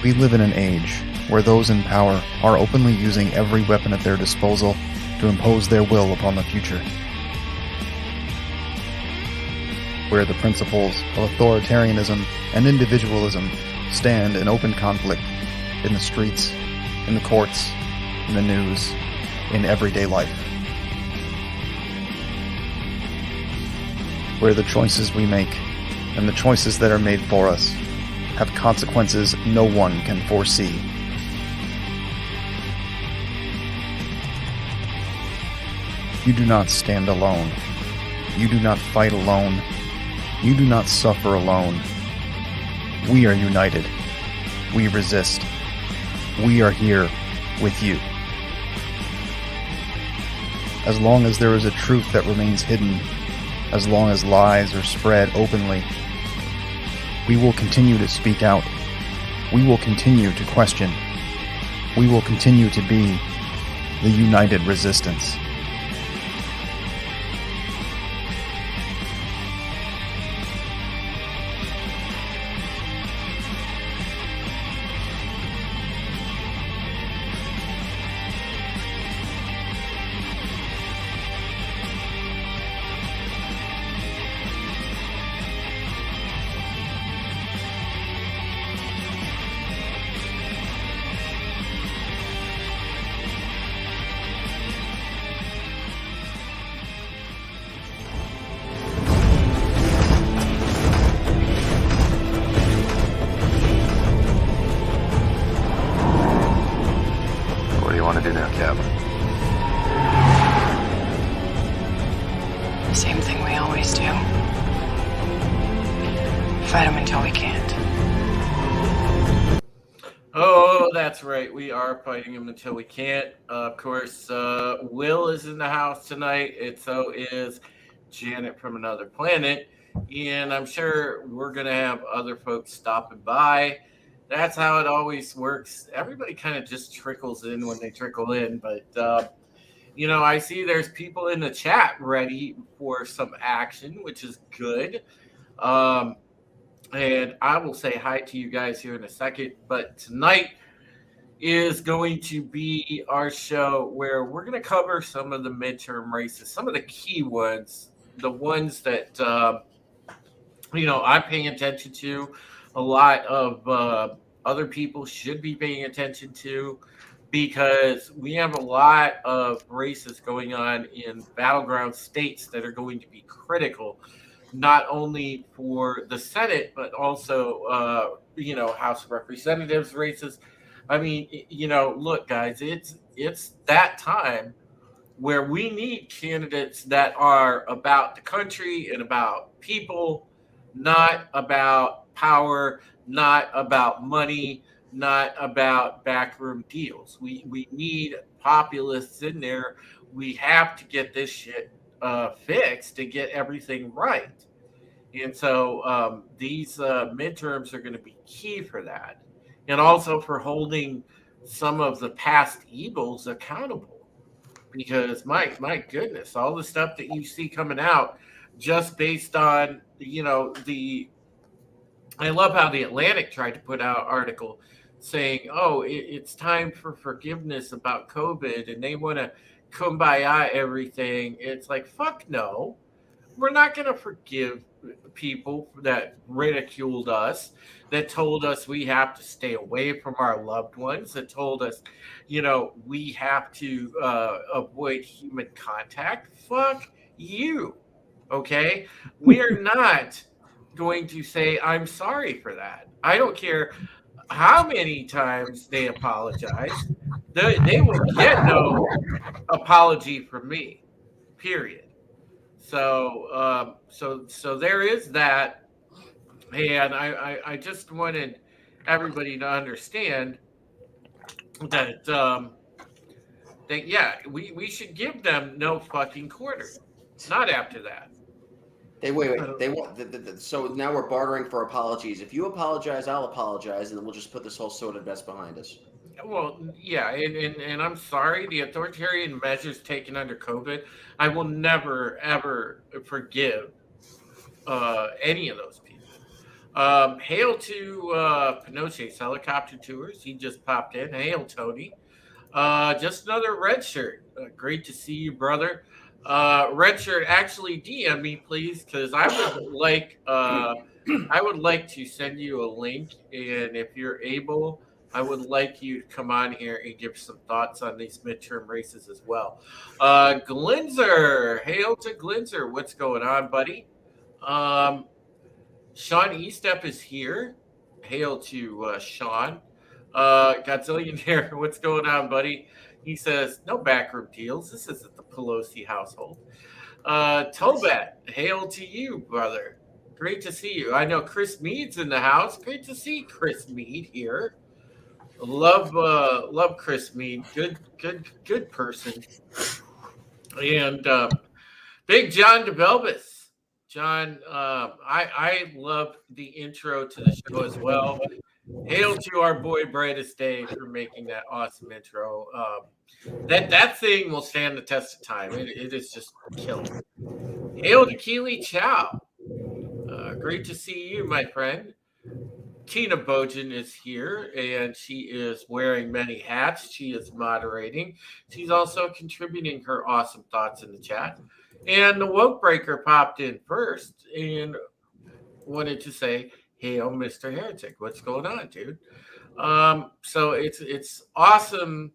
We live in an age where those in power are openly using every weapon at their disposal to impose their will upon the future. Where the principles of authoritarianism and individualism stand in open conflict in the streets, in the courts, in the news, in everyday life. Where the choices we make and the choices that are made for us have consequences no one can foresee. You do not stand alone. You do not fight alone. You do not suffer alone. We are united. We resist. We are here with you. As long as there is a truth that remains hidden, as long as lies are spread openly, we will continue to speak out. We will continue to question. We will continue to be the united resistance. Same thing we always do. Fight them until we can't. Oh, that's right. We are fighting them until we can't. Of course, Will is in the house tonight, and so is Janet from Another Planet. And I'm sure we're going to have other folks stopping by. That's how it always works. Everybody kind of just trickles in when they trickle in, but I see there's people in the chat ready for some action, which is good. And I will say hi to you guys here in a second. But tonight is going to be our show where we're going to cover some of the midterm races, some of the key ones, the ones that, I'm paying attention to. A lot of other people should be paying attention to, because we have a lot of races going on in battleground states that are going to be critical, not only for the Senate, but also, House of Representatives races. I mean, look, guys, it's that time where we need candidates that are about the country and about people, not about power, not about money, not about backroom deals. We need populists in there. We have to get this shit fixed to get everything right. And so these midterms are going to be key for that, and also for holding some of the past evils accountable. Because my goodness, all the stuff that you see coming out just based on I love how the Atlantic tried to put out an article saying, oh, it's time for forgiveness about COVID, and they want to kumbaya everything. It's like, fuck no. We're not going to forgive people that ridiculed us, that told us we have to stay away from our loved ones, that told us, we have to avoid human contact. Fuck you. Okay? We are not going to say, I'm sorry for that. I don't care how many times they apologize. They will get no apology from me, period. So there is that, and I just wanted everybody to understand that we should give them no fucking quarter. Not after that. They wait. They want. So now we're bartering for apologies. If you apologize, I'll apologize, and then we'll just put this whole sordid mess behind us. Well, yeah, and I'm sorry, the authoritarian measures taken under COVID, I will never, ever forgive any of those people. Hail to Pinochet's helicopter tours. He just popped in. Hail, Tony. Just another red shirt. Great to see you, brother. Red shirt, actually DM me, please, because I would like to send you a link, and if you're able, I would like you to come on here and give some thoughts on these midterm races as well. Glinzer, hail to Glinzer. What's going on, buddy? Um, Sean Estep is here. Hail to Sean. Godzillionaire, what's going on, buddy? He says, no backroom deals. This isn't the Pelosi household. Tobet, hail to you, brother. Great to see you. I know Chris Mead's in the house. Great to see Chris Mead here. Love Chris Mead. Good person. And Big John DeVelbus. John, I love the intro to the show as well. Hail to our boy Brightest Day for making that awesome intro. That thing will stand the test of time. It is just killer. Hail to Keely Chow. Great to see you, my friend. Tina Bojan is here, and she is wearing many hats. She is moderating. She's also contributing her awesome thoughts in the chat. And the Woke Breaker popped in first and wanted to say, hail, Mr. Heretic. What's going on, dude? So it's awesome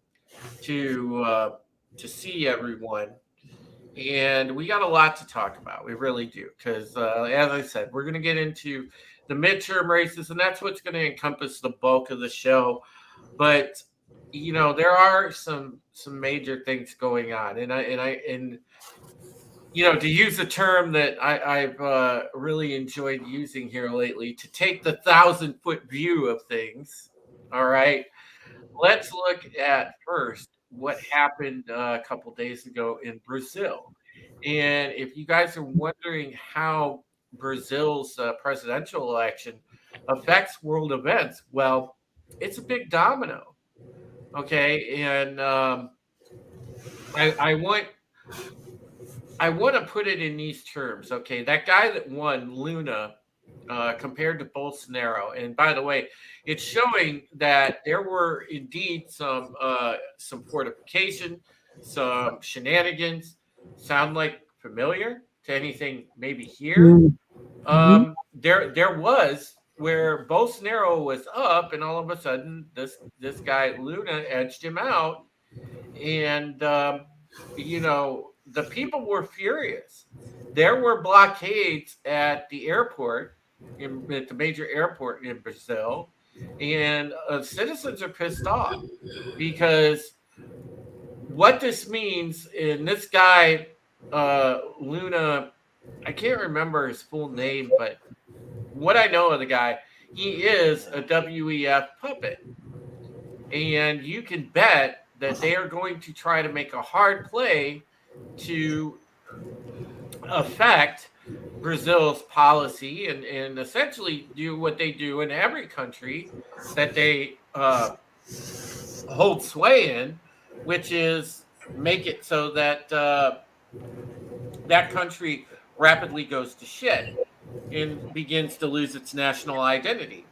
to see everyone. And we got a lot to talk about. We really do. Because, as I said, we're going to get into the midterm races, and that's what's going to encompass the bulk of the show. But, you know, there are some major things going on. And you know, to use a term that I've really enjoyed using here lately, to take the 1,000-foot view of things. All right. Let's look at first what happened a couple days ago in Brazil. And if you guys are wondering how Brazil's presidential election affects world events, well, it's a big domino. Okay. And I want to put it in these terms. Okay. That guy that won, Luna, compared to Bolsonaro. And by the way, it's showing that there were indeed some fortification, some shenanigans. Sound like familiar to anything maybe here? There was where Bolsonaro was up, and all of a sudden this guy Luna edged him out, and you know, the people were furious. There were blockades at the airport, at the major airport in Brazil, and citizens are pissed off because what this means, and this guy, Luna, I can't remember his full name, but what I know of the guy, he is a WEF puppet. And you can bet that they are going to try to make a hard play to affect Brazil's policy and essentially do what they do in every country that they hold sway in, which is make it so that that country rapidly goes to shit and begins to lose its national identity.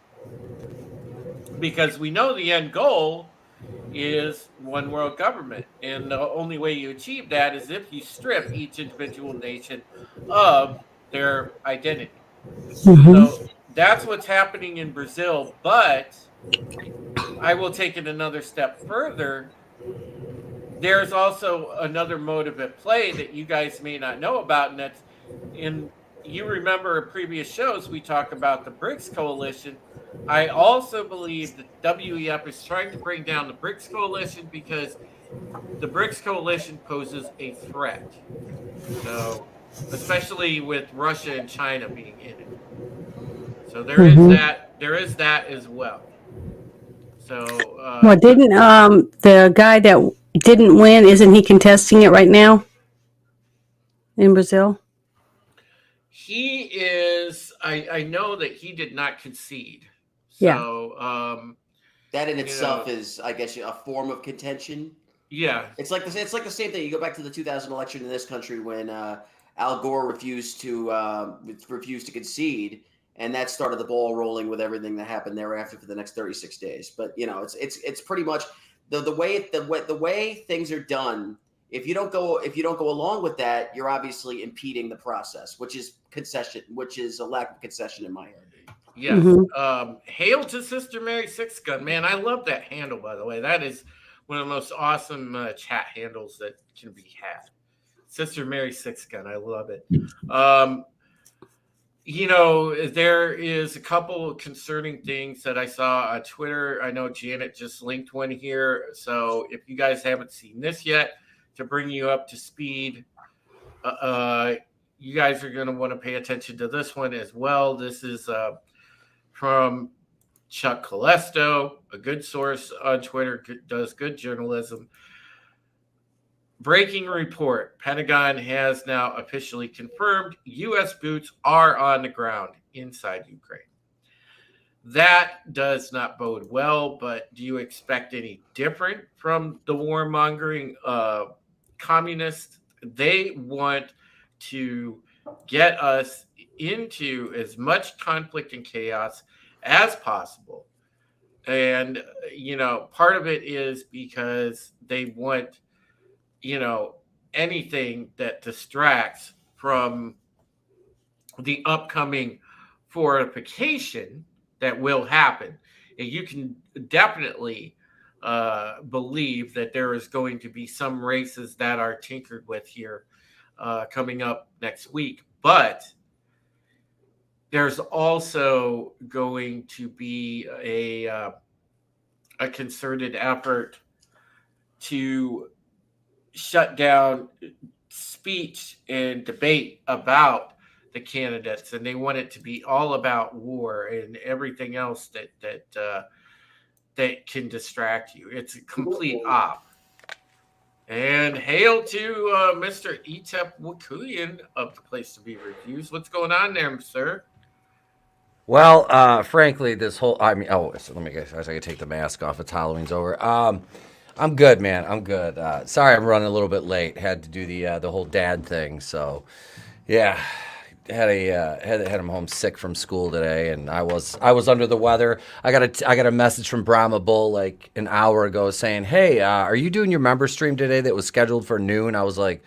Because we know the end goal is one world government. And the only way you achieve that is if you strip each individual nation of their identity. So that's what's happening in Brazil. But I will take it another step further. There's also another motive at play that you guys may not know about, and that's you remember in previous shows we talk about the BRICS coalition. I also believe that WEF is trying to bring down the BRICS coalition because the BRICS coalition poses a threat. So, especially with Russia and China being in it. So there is that as well. So well, didn't the guy that didn't win, isn't he contesting it right now in Brazil? He is. I know that he did not concede. So that in itself is, I guess, a form of contention. Yeah, it's like the same thing. You go back to the 2000 election in this country when Al Gore refused to concede, and that started the ball rolling with everything that happened thereafter for the next 36 days. But it's pretty much the way things are done. If you don't go along with that, you're obviously impeding the process, which is a lack of concession in my head. Yes. Mm-hmm. Hail to Sister Mary Six Gun, man! I love that handle. By the way, that is one of the most awesome chat handles that can be had. Sister Mary Six Gun, I love it. There is a couple concerning things that I saw on Twitter. I know Janet just linked one here. So if you guys haven't seen this yet, to bring you up to speed, you guys are going to want to pay attention to this one as well. This is from Chuck Colesto, a good source on Twitter, does good journalism. Breaking report. Pentagon has now officially confirmed U.S. boots are on the ground inside Ukraine. That does not bode well, but do you expect any different from the warmongering communists? They want to get us into as much conflict and chaos as possible. And, part of it is because they want anything that distracts from the upcoming fortification that will happen. And you can definitely believe that there is going to be some races that are tinkered with here coming up next week. But there's also going to be a concerted effort to shut down speech and debate about the candidates, and they want it to be all about war and everything else that can distract you. It's a complete op. And hail to Mr. Etep Wakuyan of the Place to Be Reviews. What's going on there, sir? Well, frankly, so let me guess. I can take the mask off. It's Halloween's over. I'm good, man. I'm good. Sorry, I'm running a little bit late. Had to do the whole dad thing. So, yeah, had him home sick from school today, and I was under the weather. I got a message from Brahma Bull like an hour ago saying, "Hey, are you doing your member stream today that was scheduled for noon?" I was like,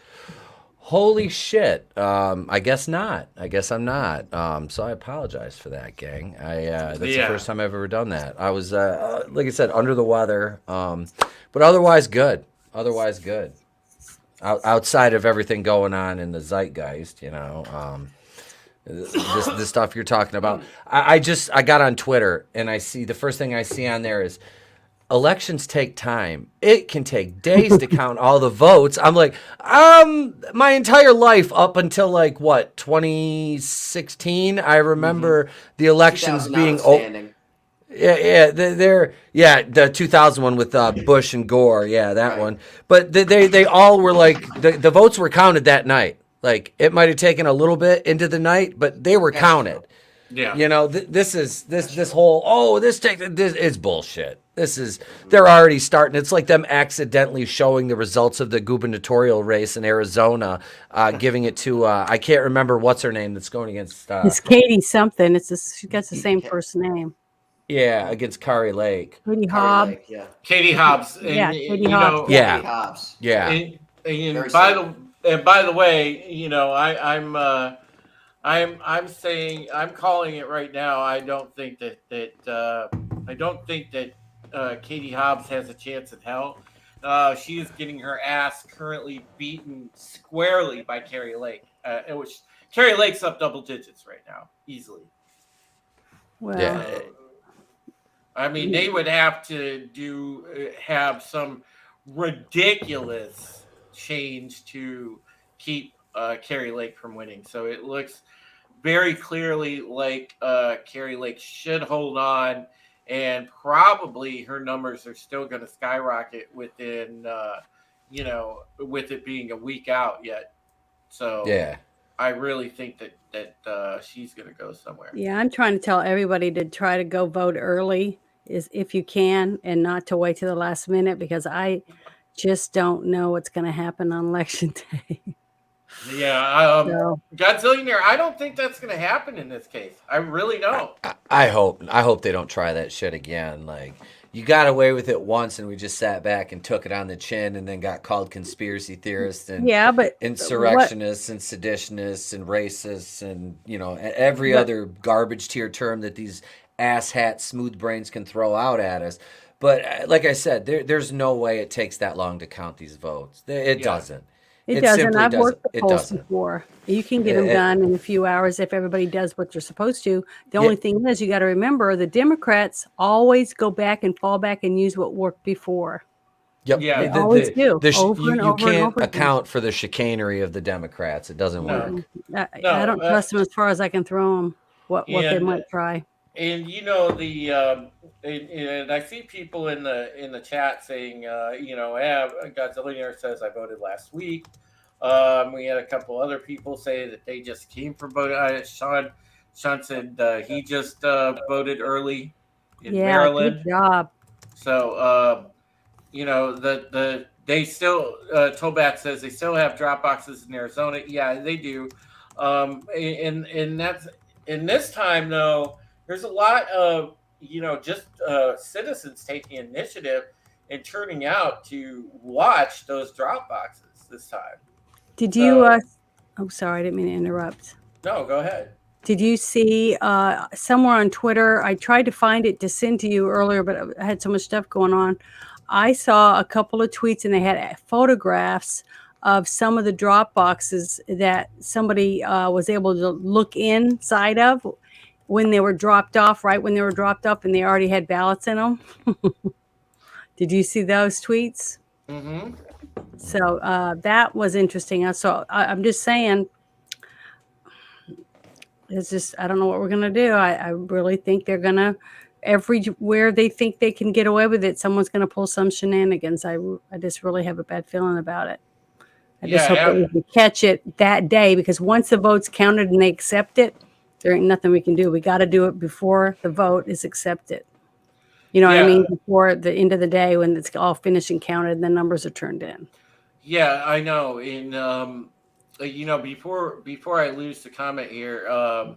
holy shit. I guess not. I guess I'm not. So I apologize for that, gang. That's the first time I've ever done that. I was, like I said, under the weather. But otherwise good. Outside of everything going on in the zeitgeist, this stuff you're talking about. I got on Twitter and I see the first thing I see on there is elections take time. It can take days to count all the votes. I'm like, my entire life up until 2016, I remember the elections being the 2000 one with Bush and Gore, that one. But they all were the votes were counted that night. Like it might have taken a little bit into the night, but they were counted. Yeah, this whole this is bullshit. They're already starting. It's like them accidentally showing the results of the gubernatorial race in Arizona, giving it to I can't remember what's her name that's going against. It's Katie something. She got the same first name. Yeah, against Kari Lake. Katie Hobbs. Katie Hobbs. Katie Hobbs. Katie Hobbs. Yeah. And by the way, I'm saying, I'm calling it right now. I don't think that Katie Hobbs has a chance in hell. She is getting her ass currently beaten squarely by Kari Lake. Kari Lake's up double digits right now, easily. Well, I mean, they would have to have some ridiculous change to keep Kari Lake from winning. So it looks very clearly like Kari Lake should hold on, and probably her numbers are still going to skyrocket within, with it being a week out yet. So I really think that she's going to go somewhere. Yeah, I'm trying to tell everybody to try to go vote early if you can, and not to wait to the last minute, because I just don't know what's going to happen on election day. Yeah, So Godzillionaire. I don't think that's going to happen in this case. I really don't. I hope they don't try that shit again. Like you got away with it once, and we just sat back and took it on the chin, and then got called conspiracy theorists and yeah, but what? insurrectionists and seditionists and racists and every But other garbage tier term that these asshat smooth brains can throw out at us. But like I said, there's no way it takes that long to count these votes. It Yeah. doesn't. it It doesn't. simply I've doesn't. worked the It polls doesn't. before. You can get them It- done in a few hours if everybody does what you're supposed to. The Yeah. only thing is, you got to remember the Democrats always go back and fall back and use what worked before. Yep. Yeah. They always do, over and You over and can't over again. account for the chicanery of the Democrats. It doesn't No. work. I don't trust them as far as I can throw them. What they And might try. and and I see people in the chat saying, yeah, Godzillionaire says I voted last week. We had a couple other people say that they just came from voting. Sean said he just voted early in Yeah, Maryland. good job. So they still Tobat says they still have drop boxes in Arizona. Yeah, they do. And that's in this time though. There's a lot of just citizens taking initiative and turning out to watch those drop boxes this time. Did you? Oh, sorry, I didn't mean to interrupt. No, go ahead. Did you see somewhere on Twitter? I tried to find it to send to you earlier, but I had so much stuff going on. I saw a couple of tweets, and they had photographs of some of the drop boxes that somebody was able to look inside of when they were dropped off. Right when they were dropped off, and they already had ballots in them. Did you see those tweets? Mm-hmm. So that was interesting. I'm just saying. It's just, I don't know what we're going to do. I really think they're going to, everywhere they think they can get away with it, someone's going to pull some shenanigans. I just really have a bad feeling about it. I just hope that we can catch it that day, because once the vote's counted and they accept it, there ain't nothing we can do. We got to do it before the vote is accepted. You know what I mean? Before the end of the day, when it's all finished and counted and the numbers are turned in. Yeah, I know. And before I lose the comment here, I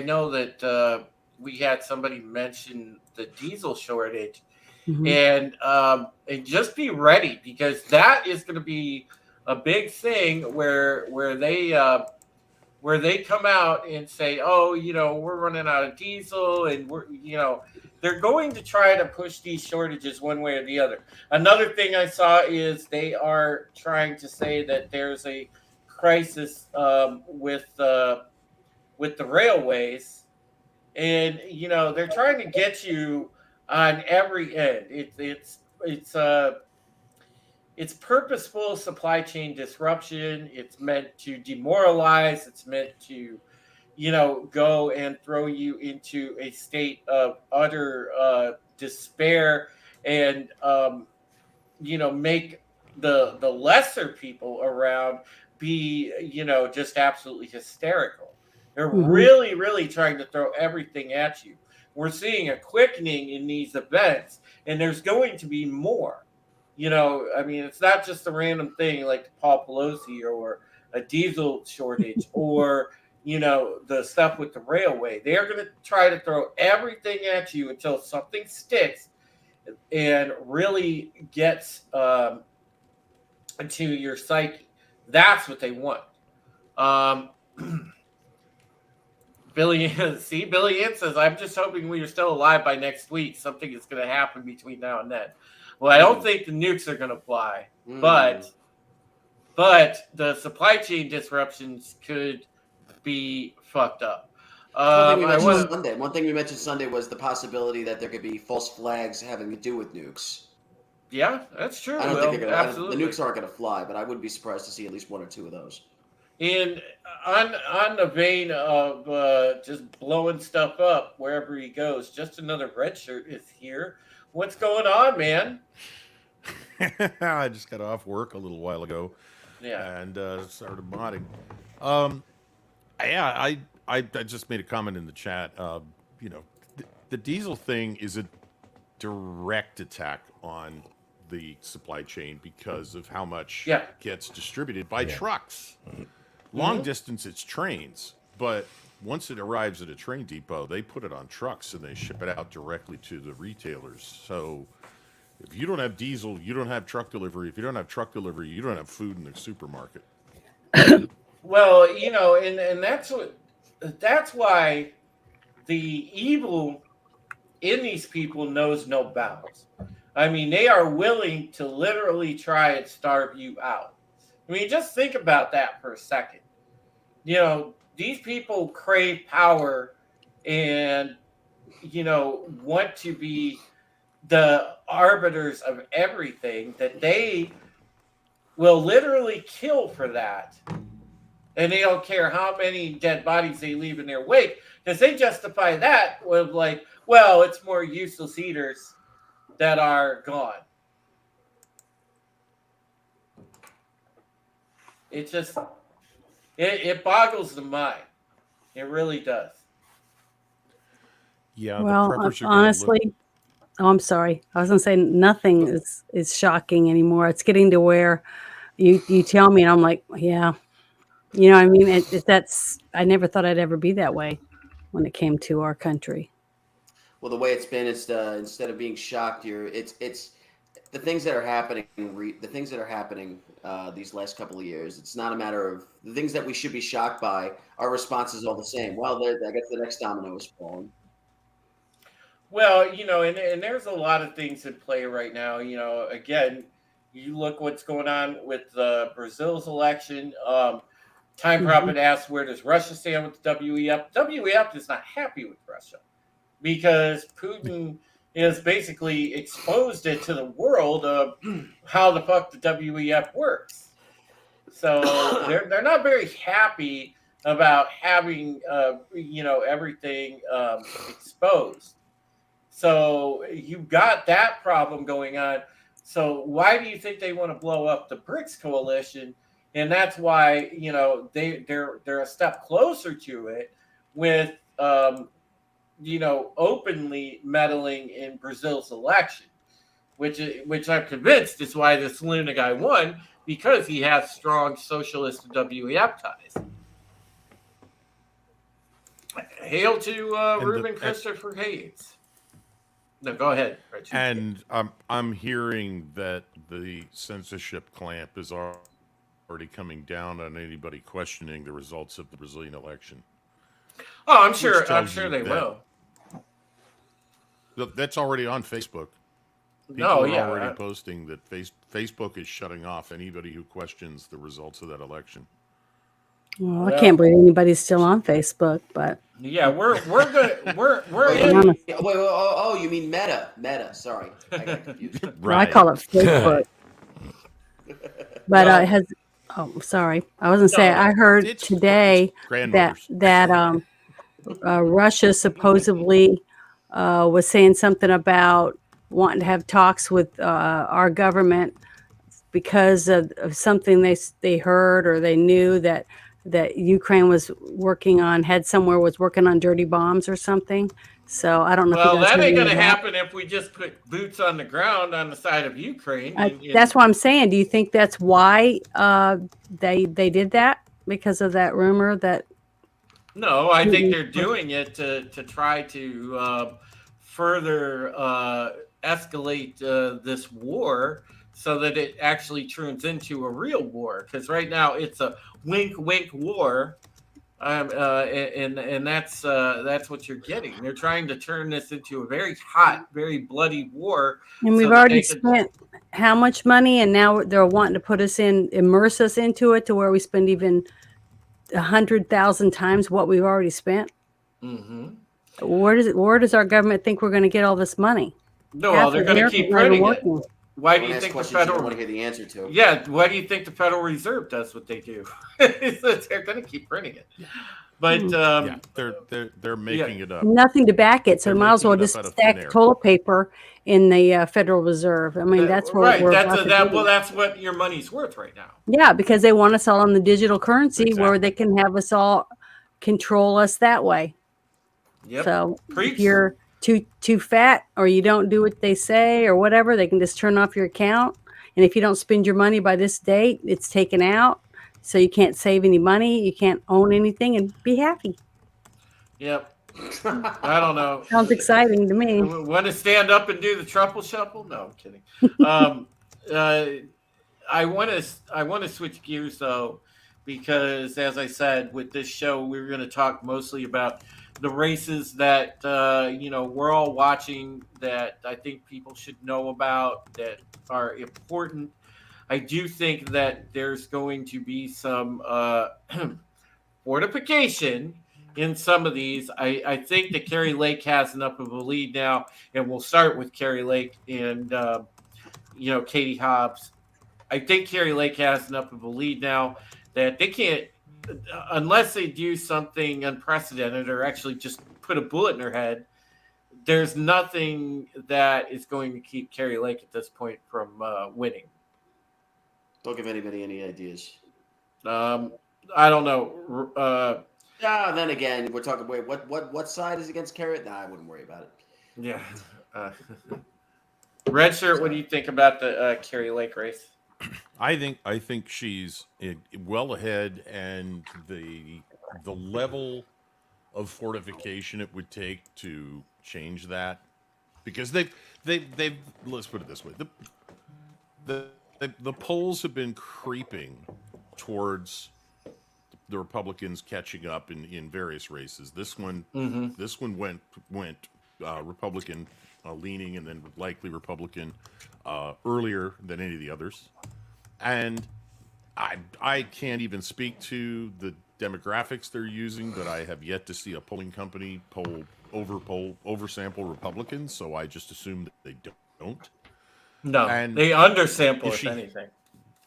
know that we had somebody mention the diesel shortage, and just be ready, because that is going to be a big thing where they come out and say, oh, we're running out of diesel, and they're going to try to push these shortages one way or the other. Another thing I saw is they are trying to say that there's a crisis with the railways, and they're trying to get you on every end. It's purposeful supply chain disruption. It's meant to demoralize. It's meant to go and throw you into a state of utter despair, and make the lesser people around be just absolutely hysterical. They're really, really trying to throw everything at you. We're seeing a quickening in these events, and there's going to be more. I mean, it's not just a random thing like Paul Pelosi or a diesel shortage or the stuff with the railway. They're going to try to throw everything at you until something sticks and really gets into your psyche. That's what they want. Billy Ann says, I'm just hoping we are still alive by next week. Something is going to happen between now and then. Well, I don't think the nukes are going to fly, but the supply chain disruptions could be fucked up. One thing we mentioned Sunday was the possibility that there could be false flags having to do with nukes. Yeah, that's true. I don't think they're gonna. Absolutely. The nukes aren't going to fly, but I wouldn't be surprised to see at least one or two of those. And on the vein of just blowing stuff up wherever he goes, just another red shirt is here. What's going on, man? I just got off work a little while ago. Yeah. And started modding. I just made a comment in the chat. The diesel thing is a direct attack on the supply chain because of how much Yeah. gets distributed by trucks. Long distance, it's trains, but once it arrives at a train depot, they put it on trucks and they ship it out directly to the retailers. So if you don't have diesel, you don't have truck delivery. If you don't have truck delivery, you don't have food in the supermarket. Well, and that's why the evil in these people knows no bounds. I mean, they are willing to literally try and starve you out. I mean, just think about that for a second. These people crave power and, want to be the arbiters of everything, that they will literally kill for that. And they don't care how many dead bodies they leave in their wake, because they justify that with well, it's more useless eaters that are gone. It just it boggles the mind. It really does. Yeah, Well, the preppers are honestly, oh, I'm sorry. I was gonna say nothing is shocking anymore. It's getting to where you tell me, and I'm like, yeah, you know what I mean? That's I never thought I'd ever be that way when it came to our country. Well, the way it's been is instead of being shocked, it's the things that are happening. The things that are happening these last couple of years. It's not a matter of the things that we should be shocked by. Our response is all the same. Well, I guess the next domino is falling. Well, and there's a lot of things in play right now. Again, you look what's going on with Brazil's election. Time Prophet asks, where does Russia stand with the WEF? WEF is not happy with Russia because Putin has basically exposed it to the world of how the fuck the WEF works. So they're not very happy about having everything exposed. So you've got that problem going on. So why do you think they want to blow up the BRICS coalition? And that's why they're a step closer to it with openly meddling in Brazil's election, which I'm convinced is why this Luna guy won, because he has strong socialist and WEF ties. Hail to Ruben Christopher Hayes. No, go ahead, Rich. And I'm hearing that the censorship clamp is already coming down on anybody questioning the results of the Brazilian election. Oh, I'm sure they will. That's already on Facebook. People are already posting that Facebook is shutting off anybody who questions the results of that election. Well, I can't believe anybody's still on Facebook, but yeah, we're good. We're in. Wait, you mean Meta? Meta, sorry, I got confused. Right. Well, I call it Facebook. But it has. Oh, sorry, I wasn't saying. I heard today that Russia supposedly was saying something about wanting to have talks with our government because of something they heard or they knew that Ukraine was working on, was working on dirty bombs or something. So I don't know. Well, that ain't going to happen if we just put boots on the ground on the side of Ukraine. That's what I'm saying. Do you think that's why they did that, because of that rumor that? No, I think they're doing it to try to further escalate this war so that it actually turns into a real war. Because right now it's a wink war. And that's what you're getting. They're trying to turn this into a very hot, very bloody war. And we've already spent how much money, and now they're wanting to immerse us into it to where we spend even 100,000 times what we've already spent. Mm-hmm. Where does our government think we're going to get all this money? No, well, they're going to keep printing it. Why do you think the Federal? You want to hear the answer to? Yeah, why do you think the Federal Reserve does what they do? They're going to keep printing it. But they're making it up. Nothing to back it, so might as well just stack toilet paper in the Federal Reserve. I mean, that's what we're that's what your money's worth right now. Yeah, because they want us all on the digital currency where they can have us all control us that way. Yep. So if you're too fat, or you don't do what they say or whatever, they can just turn off your account. And if you don't spend your money by this date, it's taken out. So you can't save any money, you can't own anything, and be happy. Yep. I don't know. Sounds exciting to me. Want to stand up and do the truffle shuffle? No, I'm kidding. I want to switch gears though, because as I said, with this show, we're going to talk mostly about the races that we're all watching, that I think people should know about, that are important. I do think that there's going to be some fortification in some of these. I think that Carrie Lake has enough of a lead now, and we'll start with Carrie Lake and Katie Hobbs. I think Carrie Lake has enough of a lead now that they can't, unless they do something unprecedented or actually just put a bullet in her head, there's nothing that is going to keep Carrie Lake at this point from winning. Don't give anybody any ideas. I don't know. Then again, we're talking. Wait, what side is against Carrie? Nah, I wouldn't worry about it. Yeah. Red shirt. What do you think about the Carrie Lake race? I think she's well ahead, and the level of fortification it would take to change that, because they've let's put it this way, the polls have been creeping towards the Republicans catching up in various races. This one went Republican leaning, and then likely Republican earlier than any of the others. And I can't even speak to the demographics they're using, but I have yet to see a polling company oversample Republicans, so I just assume that they don't. No, and they undersample if anything.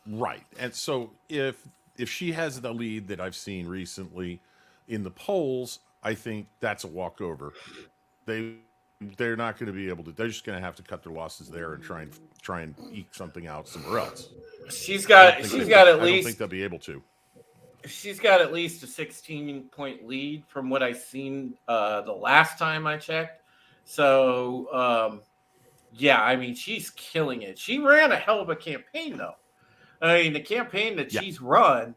Right. And so if she has the lead that I've seen recently in the polls, I think that's a walkover. They're not going to be able to. They're just going to have to cut their losses there and try and eke something out somewhere else. She's got at least. I don't think they'll be able to. She's got at least a 16-point lead from what I've seen the last time I checked. So yeah, I mean, she's killing it. She ran a hell of a campaign though. I mean, the campaign that she's run,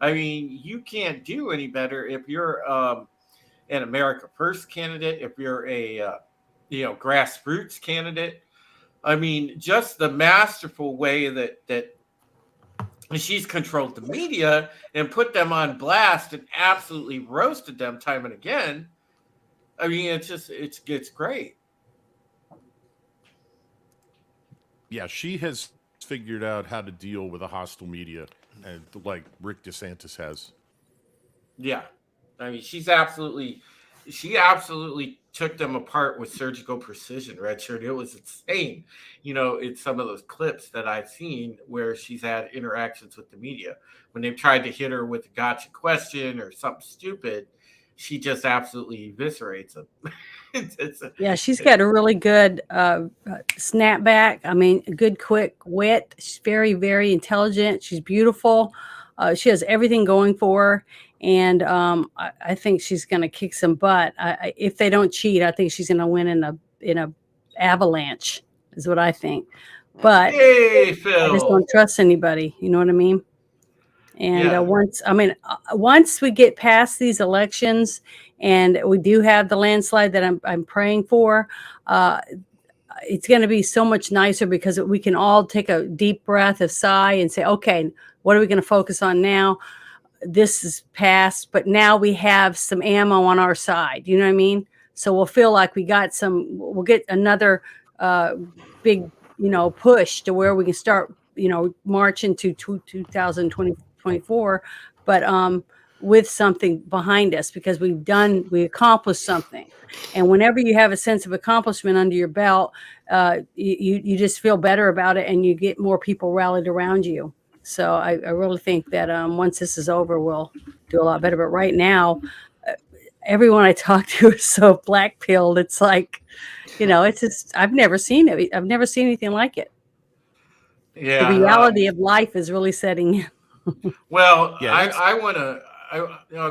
I mean, you can't do any better if you're an America First candidate, if you're a grassroots candidate. I mean, just the masterful way that she's controlled the media and put them on blast and absolutely roasted them time and again. I mean, it's great. Yeah, she has figured out how to deal with a hostile media, and like Rick DeSantis has. Yeah, I mean, she absolutely took them apart with surgical precision, Redshirt. It was insane. In some of those clips that I've seen where she's had interactions with the media, when they've tried to hit her with a gotcha question or something stupid, she just absolutely eviscerates them. She's got a really good snapback. I mean, a good, quick wit. She's very, very intelligent. She's beautiful. She has everything going for her. And I think she's going to kick some butt. If they don't cheat, I think she's going to win in a avalanche, is what I think. But hey, Phil. I just don't trust anybody. You know what I mean? And once we get past these elections, and we do have the landslide that I'm praying for, it's going to be so much nicer, because we can all take a deep breath, a sigh, and say, okay, what are we going to focus on now? This is past, but now we have some ammo on our side. You know what I mean? So we'll feel like we'll get another big, push to where we can start, march into 2024, but with something behind us, because we accomplished something. And whenever you have a sense of accomplishment under your belt, you just feel better about it, and you get more people rallied around you. So I really think that once this is over, we'll do a lot better. But right now, everyone I talk to is so black-pilled. It's like, it's just, I've never seen it. I've never seen anything like it. Yeah, the reality of life is really setting in. Well, yeah, I want to.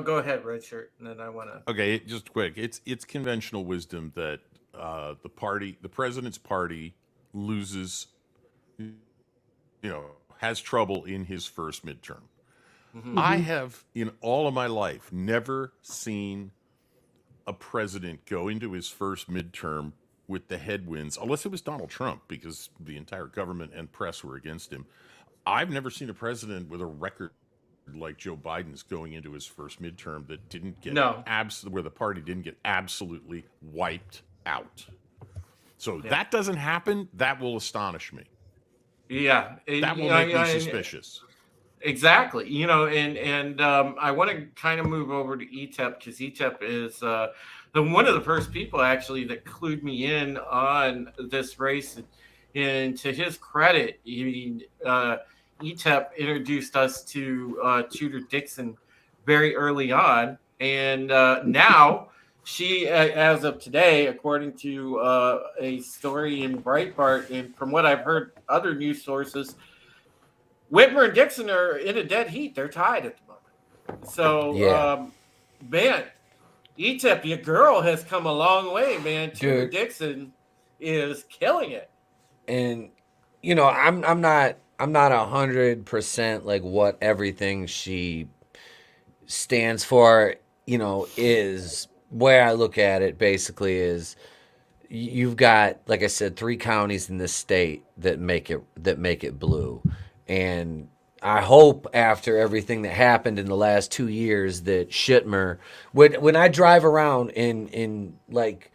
Go ahead, Red Shirt, and then I want to. Okay, just quick. It's conventional wisdom that the president's party loses, has trouble in his first midterm. I have, in all of my life, never seen a president go into his first midterm with the headwinds, unless it was Donald Trump, because the entire government and press were against him. I've never seen a president with a record like Joe Biden's going into his first midterm that didn't get where the party didn't get absolutely wiped out. So that doesn't happen. That will astonish me. Yeah, That will make me suspicious. Exactly. And I want to kind of move over to ETEP, because ETEP is one of the first people actually that clued me in on this race. And to his credit, ETEP introduced us to Tudor Dixon very early on. And now she, as of today, according to a story in Breitbart, and from what I've heard other news sources, Whitmer and Dixon are in a dead heat. They're tied at the moment. So, man, ETEP, your girl has come a long way, man. Tudor Dixon is killing it. And I'm not 100% like what everything she stands for, is where I look at it basically is you've got, like I said, 3 counties in this state that make it blue. And I hope after everything that happened in the last 2 years that Shitmer, when I drive around in like,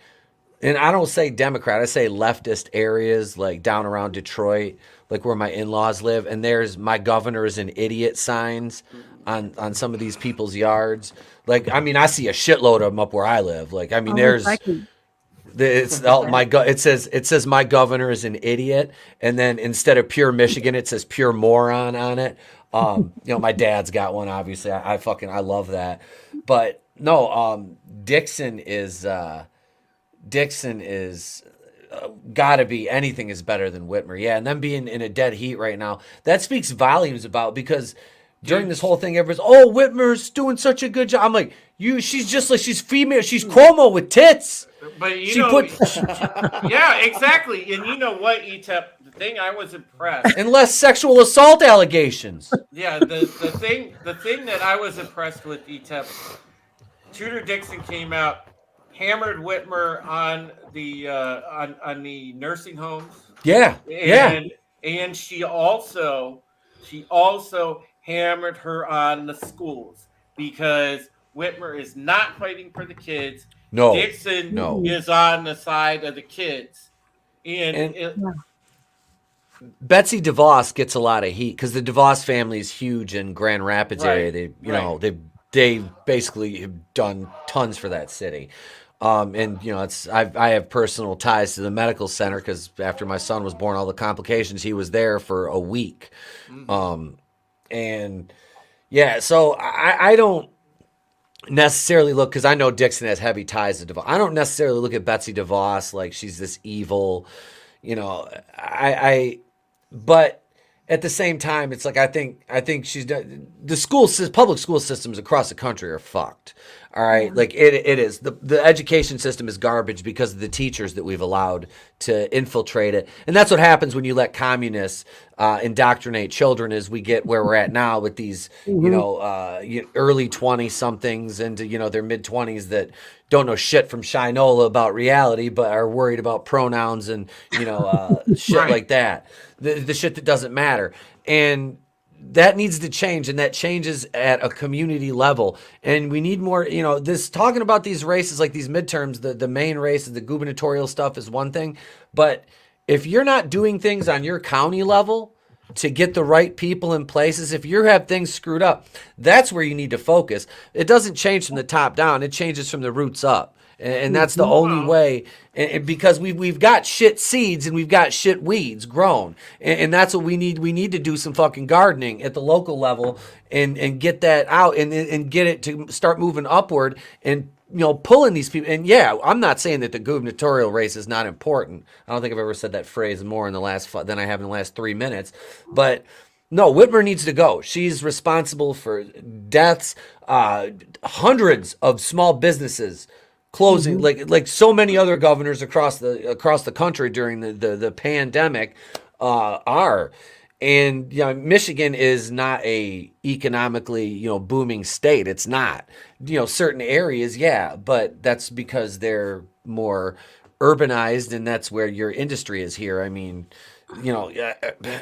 and I don't say Democrat, I say leftist areas like down around Detroit, like where my in-laws live, and there's "my governor is an idiot" signs on some of these people's yards. Like, I mean, I see a shitload of them up where I live. Like, I mean, it says "my governor is an idiot," and then instead of "pure Michigan," it says "pure moron" on it. My dad's got one. Obviously, I love that. But no, Dixon is gotta be, anything is better than Whitmer. Yeah, and them being in a dead heat right now, that speaks volumes about, because during this whole thing, everyone's, oh, Whitmer's doing such a good job. I'm like, she's just like, she's female, she's Cuomo with tits. But yeah, exactly. And you know what, ETEP, the thing I was impressed, and less sexual assault allegations. Yeah, the thing that I was impressed with, ETEP, Tudor Dixon came out, hammered Whitmer on the nursing homes. Yeah, and she also hammered her on the schools, because Whitmer is not fighting for the kids. No, Dixon is on the side of the kids, and Betsy DeVos gets a lot of heat because the DeVos family is huge in Grand Rapids area. They basically have done tons for that city. And I have personal ties to the medical center because after my son was born, all the complications, he was there for a week. And yeah, so I don't necessarily look, because I know Dixon has heavy ties to DeVos. I don't necessarily look at Betsy DeVos like she's this evil, but at the same time, it's like, I think she's done, public school systems across the country are fucked. All right. Like it is. The education system is garbage because of the teachers that we've allowed to infiltrate it. And that's what happens when you let communists indoctrinate children, is we get where we're at now with these, early 20 somethings into, their mid 20s that don't know shit from Shinola about reality, but are worried about pronouns and, shit like that. The shit that doesn't matter. And that needs to change, and that changes at a community level. And we need more, this talking about these races, like these midterms, the main races, the gubernatorial stuff is one thing. But if you're not doing things on your county level to get the right people in places, if you have things screwed up, that's where you need to focus. It doesn't change from the top down. It changes from the roots up. And that's the only way, and because we've got shit seeds and we've got shit weeds grown, and that's what we need. We need to do some fucking gardening at the local level and get that out and get it to start moving upward and pulling these people. And yeah, I'm not saying that the gubernatorial race is not important. I don't think I've ever said that phrase more in the last than I have in the last 3 minutes, but. No, Whitmer needs to go. She's responsible for deaths, hundreds of small businesses closing like so many other governors across the country during the pandemic are. And Michigan is not a economically booming state. It's not. Certain areas, yeah, but that's because they're more urbanized, and that's where your industry is here. I mean,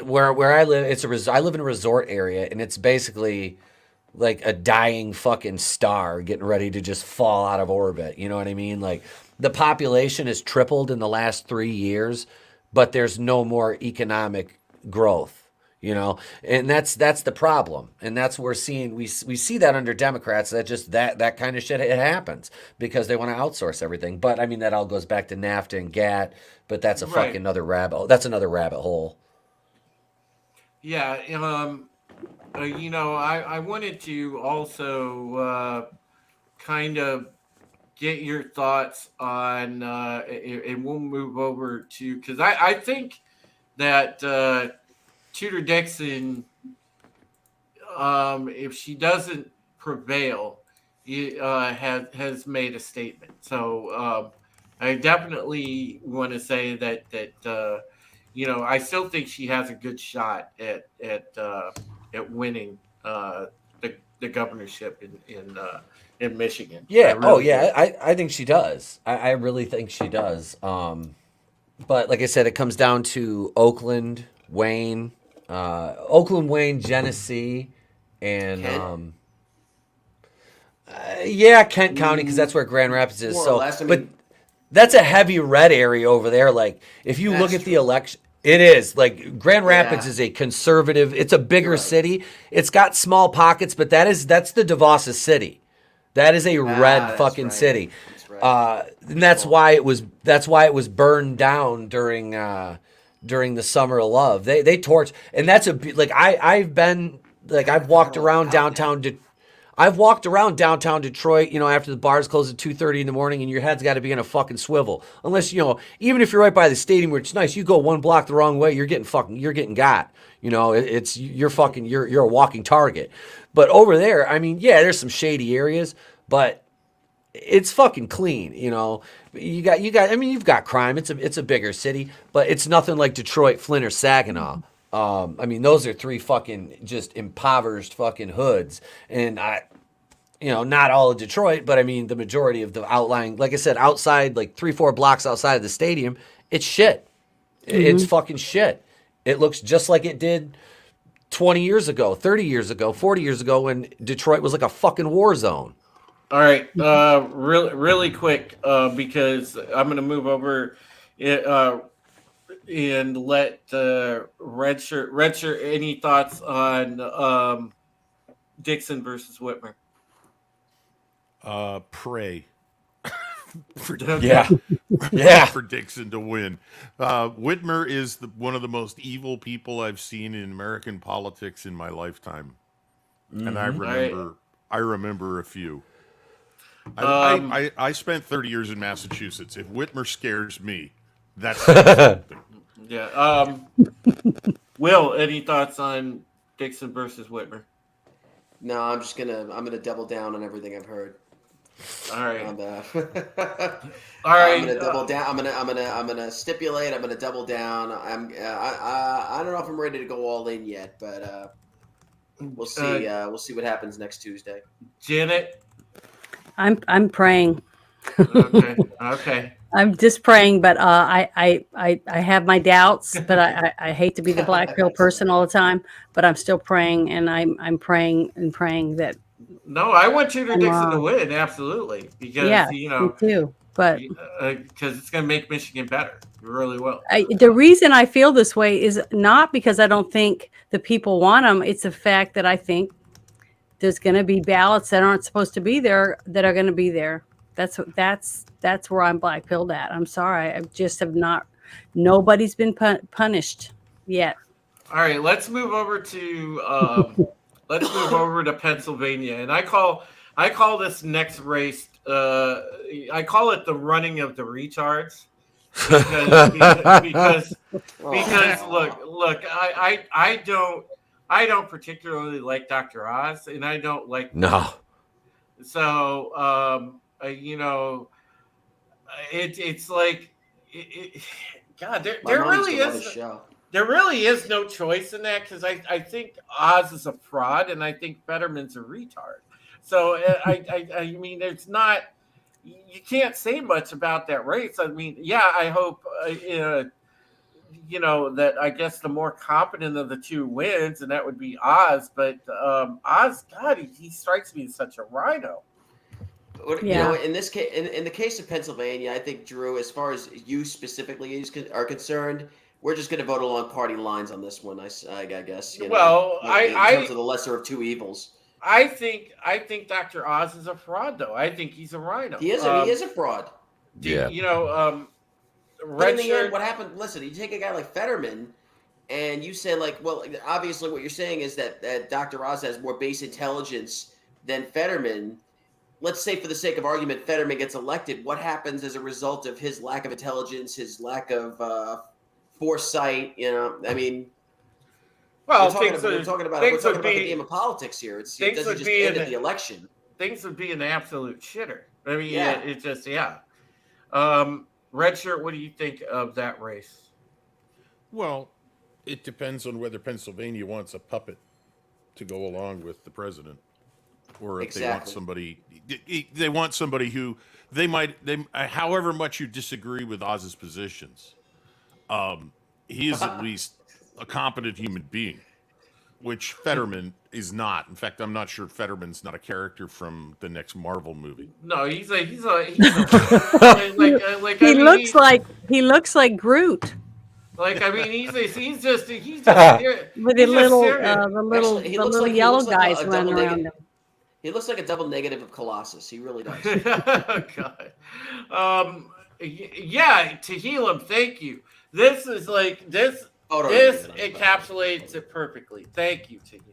where I live, I live in a resort area, and it's basically like a dying fucking star getting ready to just fall out of orbit. You know what I mean? Like, the population has tripled in the last 3 years, but there's no more economic growth. And that's the problem, and that's what we're seeing. We see that under Democrats, that kind of shit, it happens because they want to outsource everything. But I mean, that all goes back to NAFTA and GATT, but that's a Right. fucking that's another rabbit hole. Yeah. I wanted to also kind of get your thoughts on, and we'll move over to, because I think that Tudor Dixon, if she doesn't prevail, has made a statement. So I definitely want to say that I still think she has a good shot at winning the governorship in Michigan. Yeah. I really do. I think she does. I really think she does. But like I said, it comes down to Oakland, Wayne, Genesee, and Kent? Kent County, because that's where Grand Rapids is. More or So, less, I but mean- that's a heavy red area over there. Like, if you look That's at the true. election, it is like Grand Rapids Yeah. is a conservative. It's a bigger Right. city. It's got small pockets, but that's the DeVos city. That is a red that's fucking right. city. That's right. And that's why it was burned down during the Summer of Love. They torched, and that's I've walked around downtown. I've walked around downtown Detroit, after the bars close at 2:30 in the morning, and your head's got to be in a fucking swivel. Unless even if you're right by the stadium, where it's nice, you go one block the wrong way, you're getting got. You're a walking target. But over there, I mean, yeah, there's some shady areas, but it's fucking clean. You've got crime. It's a bigger city, but it's nothing like Detroit, Flint, or Saginaw. I mean, those are three fucking just impoverished fucking hoods. And not all of Detroit, but I mean, the majority of the outlying, like I said, outside, like 3-4 blocks outside of the stadium, it's shit. It's fucking shit. It looks just like it did 20 years ago, 30 years ago, 40 years ago, when Detroit was like a fucking war zone. All right, really quick, because I'm going to move over and let Redshirt. Any thoughts on Dixon versus Whitmer? Pray. Yeah. Yeah. For Dixon to win. Whitmer is one of the most evil people I've seen in American politics in my lifetime, and I remember a few. I spent 30 years in Massachusetts. If Whitmer scares me, that's something. Yeah. Will, any thoughts on Dixon versus Whitmer? No, I'm gonna double down on everything I've heard. All right. On the, All right. I'm gonna double down. I'm gonna stipulate. I'm gonna double down. I don't know if I'm ready to go all in yet, but we'll see. We'll see what happens next Tuesday. Janet. I'm praying. Okay. Okay. I'm just praying, but I have my doubts, but I hate to be the black pill person all the time, but I'm still praying, and I'm praying and praying that. No, I want Tudor Dixon to win, absolutely, because Me too. But because it's going to make Michigan better, it really will. The reason I feel this way is not because I don't think the people want them. It's the fact that I think there's going to be ballots that aren't supposed to be there that are going to be there. That's where I'm black pilled at. I'm sorry, I just have not. Nobody's been punished yet. All right, let's move over to Pennsylvania, and I call this next race. I call it the running of the retards because look, I don't particularly like Dr. Oz, and I don't like no. So it's like, God, My mom used to run his show. there really is no choice in that because I think Oz is a fraud and I think Fetterman's a retard. So I mean, there's not, you can't say much about that race. I mean, yeah, I hope that I guess the more competent of the two wins, and that would be Oz. But Oz, God, he strikes me as such a rhino. Yeah. In this case, in the case of Pennsylvania, I think Drew, as far as you specifically are concerned, we're just going to vote along party lines on this one. I guess. Well, in terms of the lesser of two evils. I think Dr. Oz is a fraud, though. I think he's a rhino. He is. He is a fraud. Yeah. But in the end, what happened? Listen, you take a guy like Fetterman, and you say well, obviously, what you're saying is that Dr. Oz has more base intelligence than Fetterman. Let's say, for the sake of argument, Fetterman gets elected. What happens as a result of his lack of intelligence, his lack of foresight? I mean, well, we're talking about the game of politics here. It doesn't just end at the election. Things would be an absolute shitter. I mean, Yeah. it's just Red Shirt, what do you think of that race? Well, it depends on whether Pennsylvania wants a puppet to go along with the president, or if they want somebody. They want somebody who however much you disagree with Oz's positions, he is at least a competent human being, which Fetterman is not. In fact, I'm not sure Fetterman's not a character from the next Marvel movie. No, he's a he looks like Groot. Like, I mean, he's just with he's the little Actually, the little guys running around him. He looks like a double negative of Colossus. He really does. God. Yeah, to heal him. Thank you. This is like this. This encapsulates it perfectly. Thank you, to heal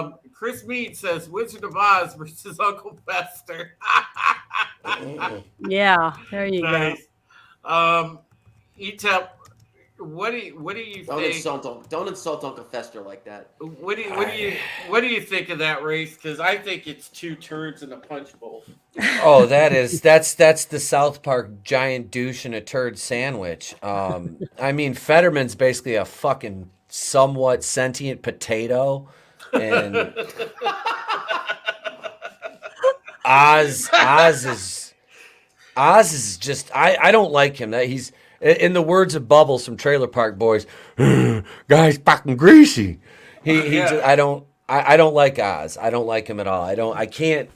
him. Chris Mead says Wizard of Oz versus Uncle Fester. Yeah, there you nice. Go. Etep, what do you think? Don't insult Uncle Fester like that. What do you think of that race? Because I think it's two turds in a punch bowl. Oh, that's the South Park giant douche and a turd sandwich. I mean, Fetterman's basically a fucking somewhat sentient potato, and Oz is just I don't like him. That he's, in the words of Bubbles from Trailer Park Boys, guy's fucking greasy. I don't like Oz. I don't like him at all. I can't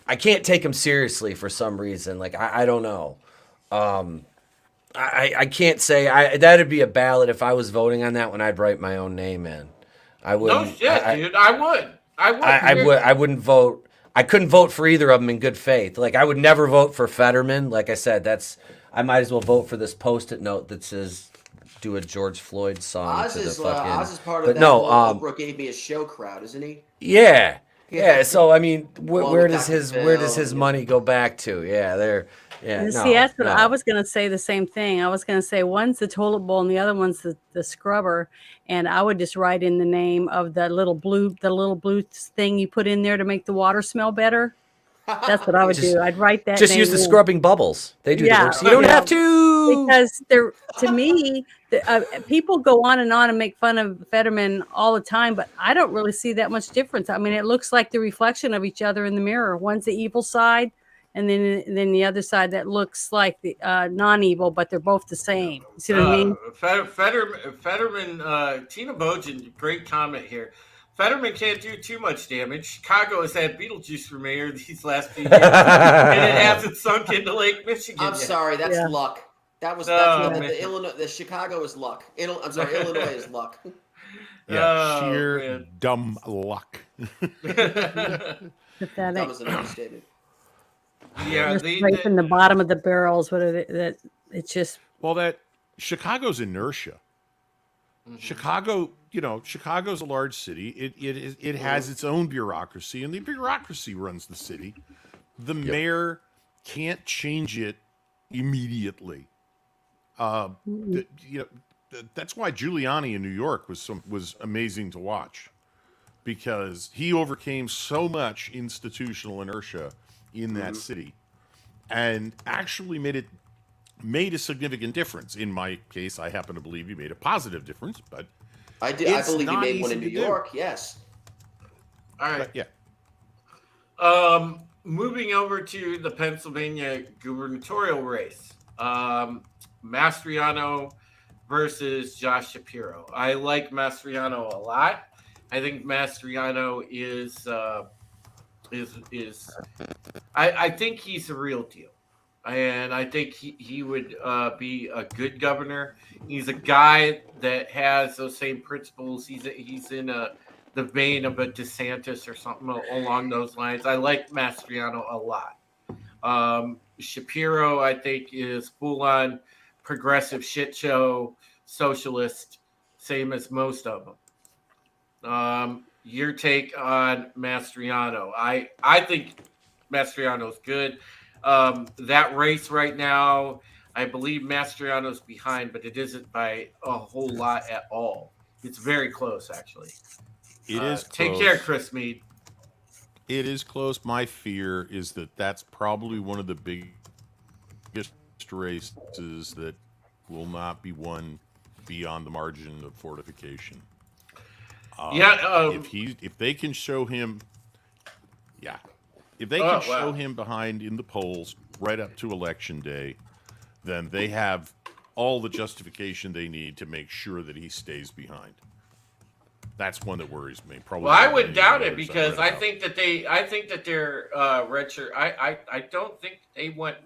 take him seriously for some reason. Like I don't know. I can't say that'd be a ballot if I was voting on that one. I'd write my own name in. I wouldn't. No shit, dude. I would. I wouldn't vote. I couldn't vote for either of them in good faith. Like I would never vote for Fetterman. Like I said, I might as well vote for this Post-it note that says, "Do a George Floyd song." Oz is part of that. Oprah gave me a show crowd, isn't he? Yeah. So I mean, where does his money go back to? Yeah, that's what I was going to say. The same thing. I was going to say one's the toilet bowl and the other one's the scrubber, and I would just write in the name of the little blue thing you put in there to make the water smell better. That's what I would do. I'd write that. Just use the scrubbing bubbles. They do the work, so you don't have to. Because to me, people go on and make fun of Fetterman all the time, but I don't really see that much difference. I mean, it looks like the reflection of each other in the mirror. One's the evil side, and then the other side that looks like the non-evil, but they're both the same. You see what I mean? Fetterman, Tina Bojan, great comment here. Fetterman can't do too much damage. Chicago has had Beetlejuice for mayor these last few years, and it hasn't sunk into Lake Michigan. I'm sorry, that's luck. The Chicago is luck. I'm sorry, Illinois is luck. Yeah, sheer dumb luck. Pathetic. That was an understatement. Yeah, right from the bottom of the barrels. That it's just that Chicago's inertia. Mm-hmm. Chicago's a large city. It has its own bureaucracy, and the bureaucracy runs the city. The mayor can't change it immediately. That's why Giuliani in New York was amazing to watch, because he overcame so much institutional inertia in that city, and actually made it made a significant difference. In my case, I happen to believe he made a positive difference, but I it's believe he not made one easy in New to do. York. Yes. All right. But yeah, Moving over to the Pennsylvania gubernatorial race, Mastriano versus Josh Shapiro. I like Mastriano a lot. I think Mastriano is. I think he's the real deal, and I think he would be a good governor. He's a guy that has those same principles. He's in the vein of a DeSantis or something along those lines. I like Mastriano a lot. Shapiro, I think, is full on progressive shit show socialist, same as most of them. Your take on Mastriano? I think Mastriano's good. That race right now, I believe Mastriano's behind, but it isn't by a whole lot at all. It's very close, actually. it is close. Take care, Chris Mead. It is close. My fear is that that's probably one of the biggest races that will not be won beyond the margin of fortification. If they can show him, if they can show him behind in the polls right up to election day, then they have all the justification they need to make sure that he stays behind. That's one that worries me. Probably. Well, I would doubt it because I think that they're redshirt. I don't think they want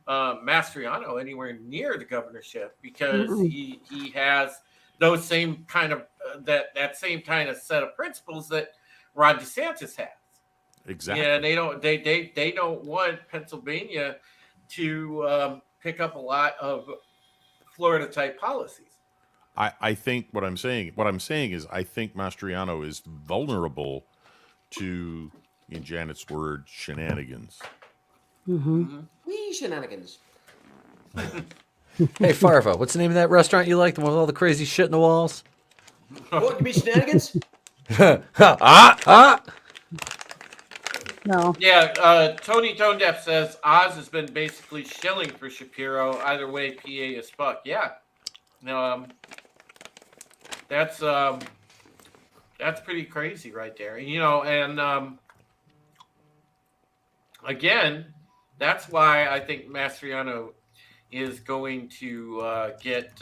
Mastriano anywhere near the governorship because he has those same kind of that same kind of set of principles that Ron DeSantis has. Exactly. Yeah, they don't want Pennsylvania to pick up a lot of Florida type policies. I think what I'm saying is I think Mastriano is vulnerable to, in Janet's word, shenanigans. Wee shenanigans. Hey, Farva, what's the name of that restaurant you like? The one with all the crazy shit in the walls? What, you mean shenanigans? No. Yeah, Tony Tone Deaf says Oz has been basically shilling for Shapiro. Either way, PA is fuck. Yeah. That's pretty crazy right there. And again, that's why I think Mastriano is going to get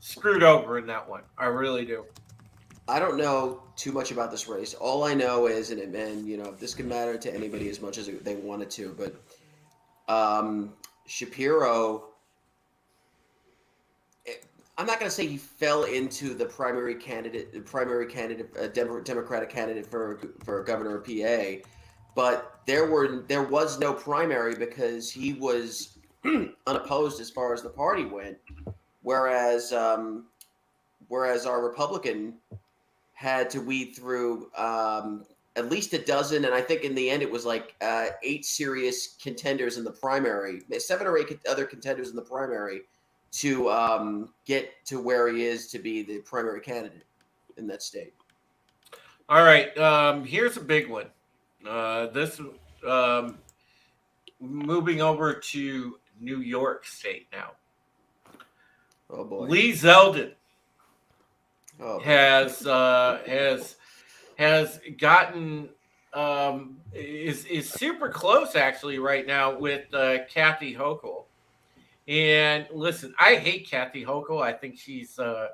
screwed over in that one. I really do. I don't know too much about this race. All I know is, and this can matter to anybody as much as they wanted to, but Shapiro, I'm not going to say he fell into the primary Democratic candidate for governor of PA, but there was no primary because he was unopposed as far as the party went, whereas our Republican had to weed through at least a dozen, and I think in the end it was like 8 serious contenders in the primary, 7 or 8 other contenders in the primary to get to where he is to be the primary candidate in that state. All right, here's a big one. This moving over to New York State now. Oh boy, Lee Zeldin has gotten is super close actually right now with Kathy Hochul. And listen, I hate Kathy Hochul. I think she's a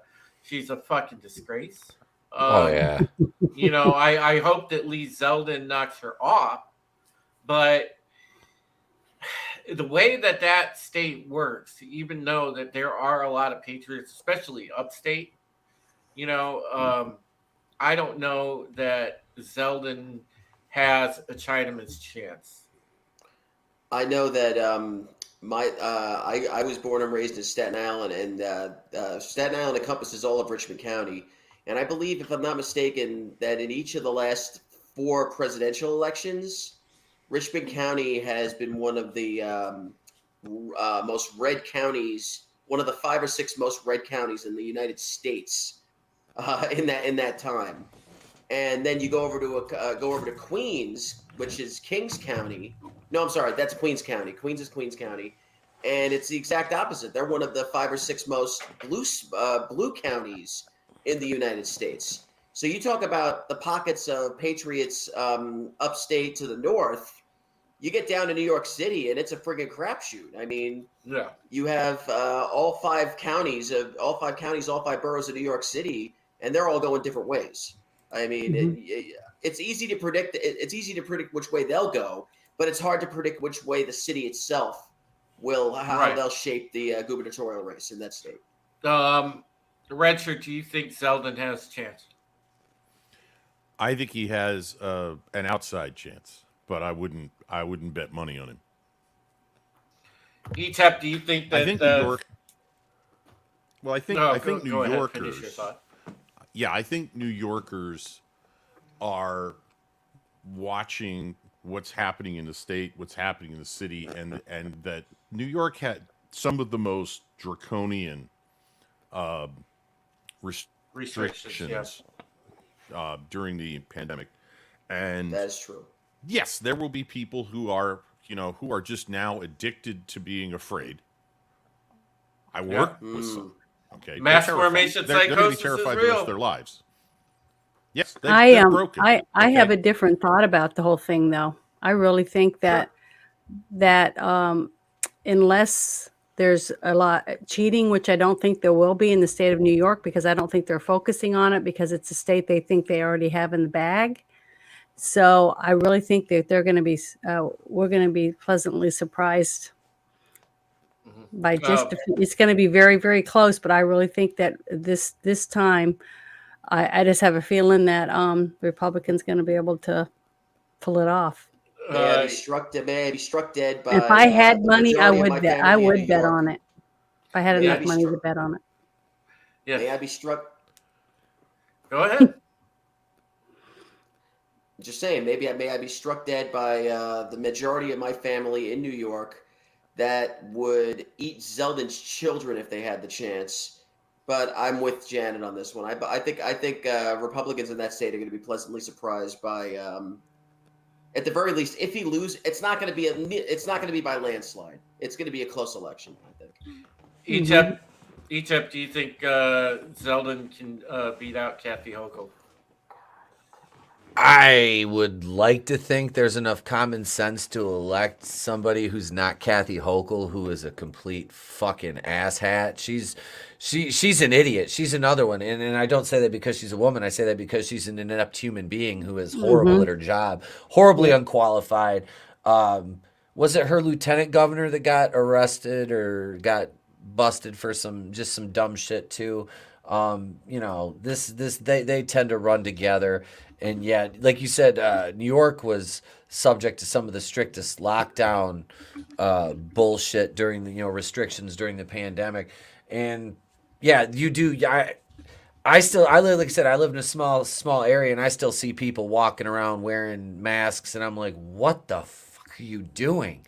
fucking disgrace. Yeah. I hope that Lee Zeldin knocks her off, but the way that state works, even though that there are a lot of patriots, especially upstate, I don't know that Zeldin has a Chinaman's chance. I know that I was born and raised in Staten Island, and Staten Island encompasses all of Richmond County. And I believe, if I'm not mistaken, that in each of the last 4 presidential elections, Richmond County has been one of the most red counties, one of the 5 or 6 most red counties in the United States in that time. And then you go over to Queens, which is Kings County. No, I'm sorry, that's Queens County. Queens is Queens County. and it's the exact opposite. They're one of the 5 or 6 most blue counties in the United States. So you talk about the pockets of patriots upstate to the north. You get down to New York City, and it's a friggin' crapshoot. I mean, Yeah. you have all 5 counties, all 5 boroughs of New York City, and they're all going different ways. I mean, it's easy to predict. It's easy to predict which way they'll go, but it's hard to predict which way the city itself will, how they'll shape the gubernatorial race in that state. Redshirt, do you think Zeldin has a chance? I think he has an outside chance, but I wouldn't bet money on him. ETEP, do you think that? I think New York. Well, I think New go ahead, Yorkers. finish your thought. Yeah, I think New Yorkers are watching what's happening in the state, what's happening in the city, and that New York had some of the most draconian restrictions during the pandemic, and That is true. yes, there will be people who are just now addicted to being afraid. I work with some. Okay, Mass they're terrified. formation They're going to psychosis be terrified is the rest real. of their lives. Yes, I they're broken. I okay? have a different thought about the whole thing, though. I really think that unless there's a lot cheating, which I don't think there will be in the state of New York, because I don't think they're focusing on it because it's a state they think they already have in the bag. So I really think that we're going to be pleasantly surprised by just it's going to be very, very close. But I really think that this time, I just have a feeling that the Republicans going to be able to pull it off. May I be struck dead by. If I had money, I majority of my would bet. family I in would New bet York. on it. If I had May I enough be money to struck- bet on it. Yes. May I be struck? Go ahead. Just saying, may I be struck dead by the majority of my family in New York that would eat Zeldin's children if they had the chance. But I'm with Janet on this one. I think Republicans in that state are going to be pleasantly surprised by, at the very least, if he loses, it's not going to be by landslide. It's going to be a close election, I think. Egypt, do you think Zeldin can beat out Kathy Hochul? I would like to think there's enough common sense to elect somebody who's not Kathy Hochul, who is a complete fucking asshat. She's an idiot. She's another one. And I don't say that because she's a woman. I say that because she's an inept human being who is horrible at her job, horribly unqualified. Was it her lieutenant governor that got arrested or got busted for some dumb shit too? They tend to run together. And yeah, like you said, New York was subject to some of the strictest lockdown bullshit during the restrictions during the pandemic. And yeah, you do. I live, like I said, I live in a small area, and I still see people walking around wearing masks, and I'm like, what the fuck are you doing?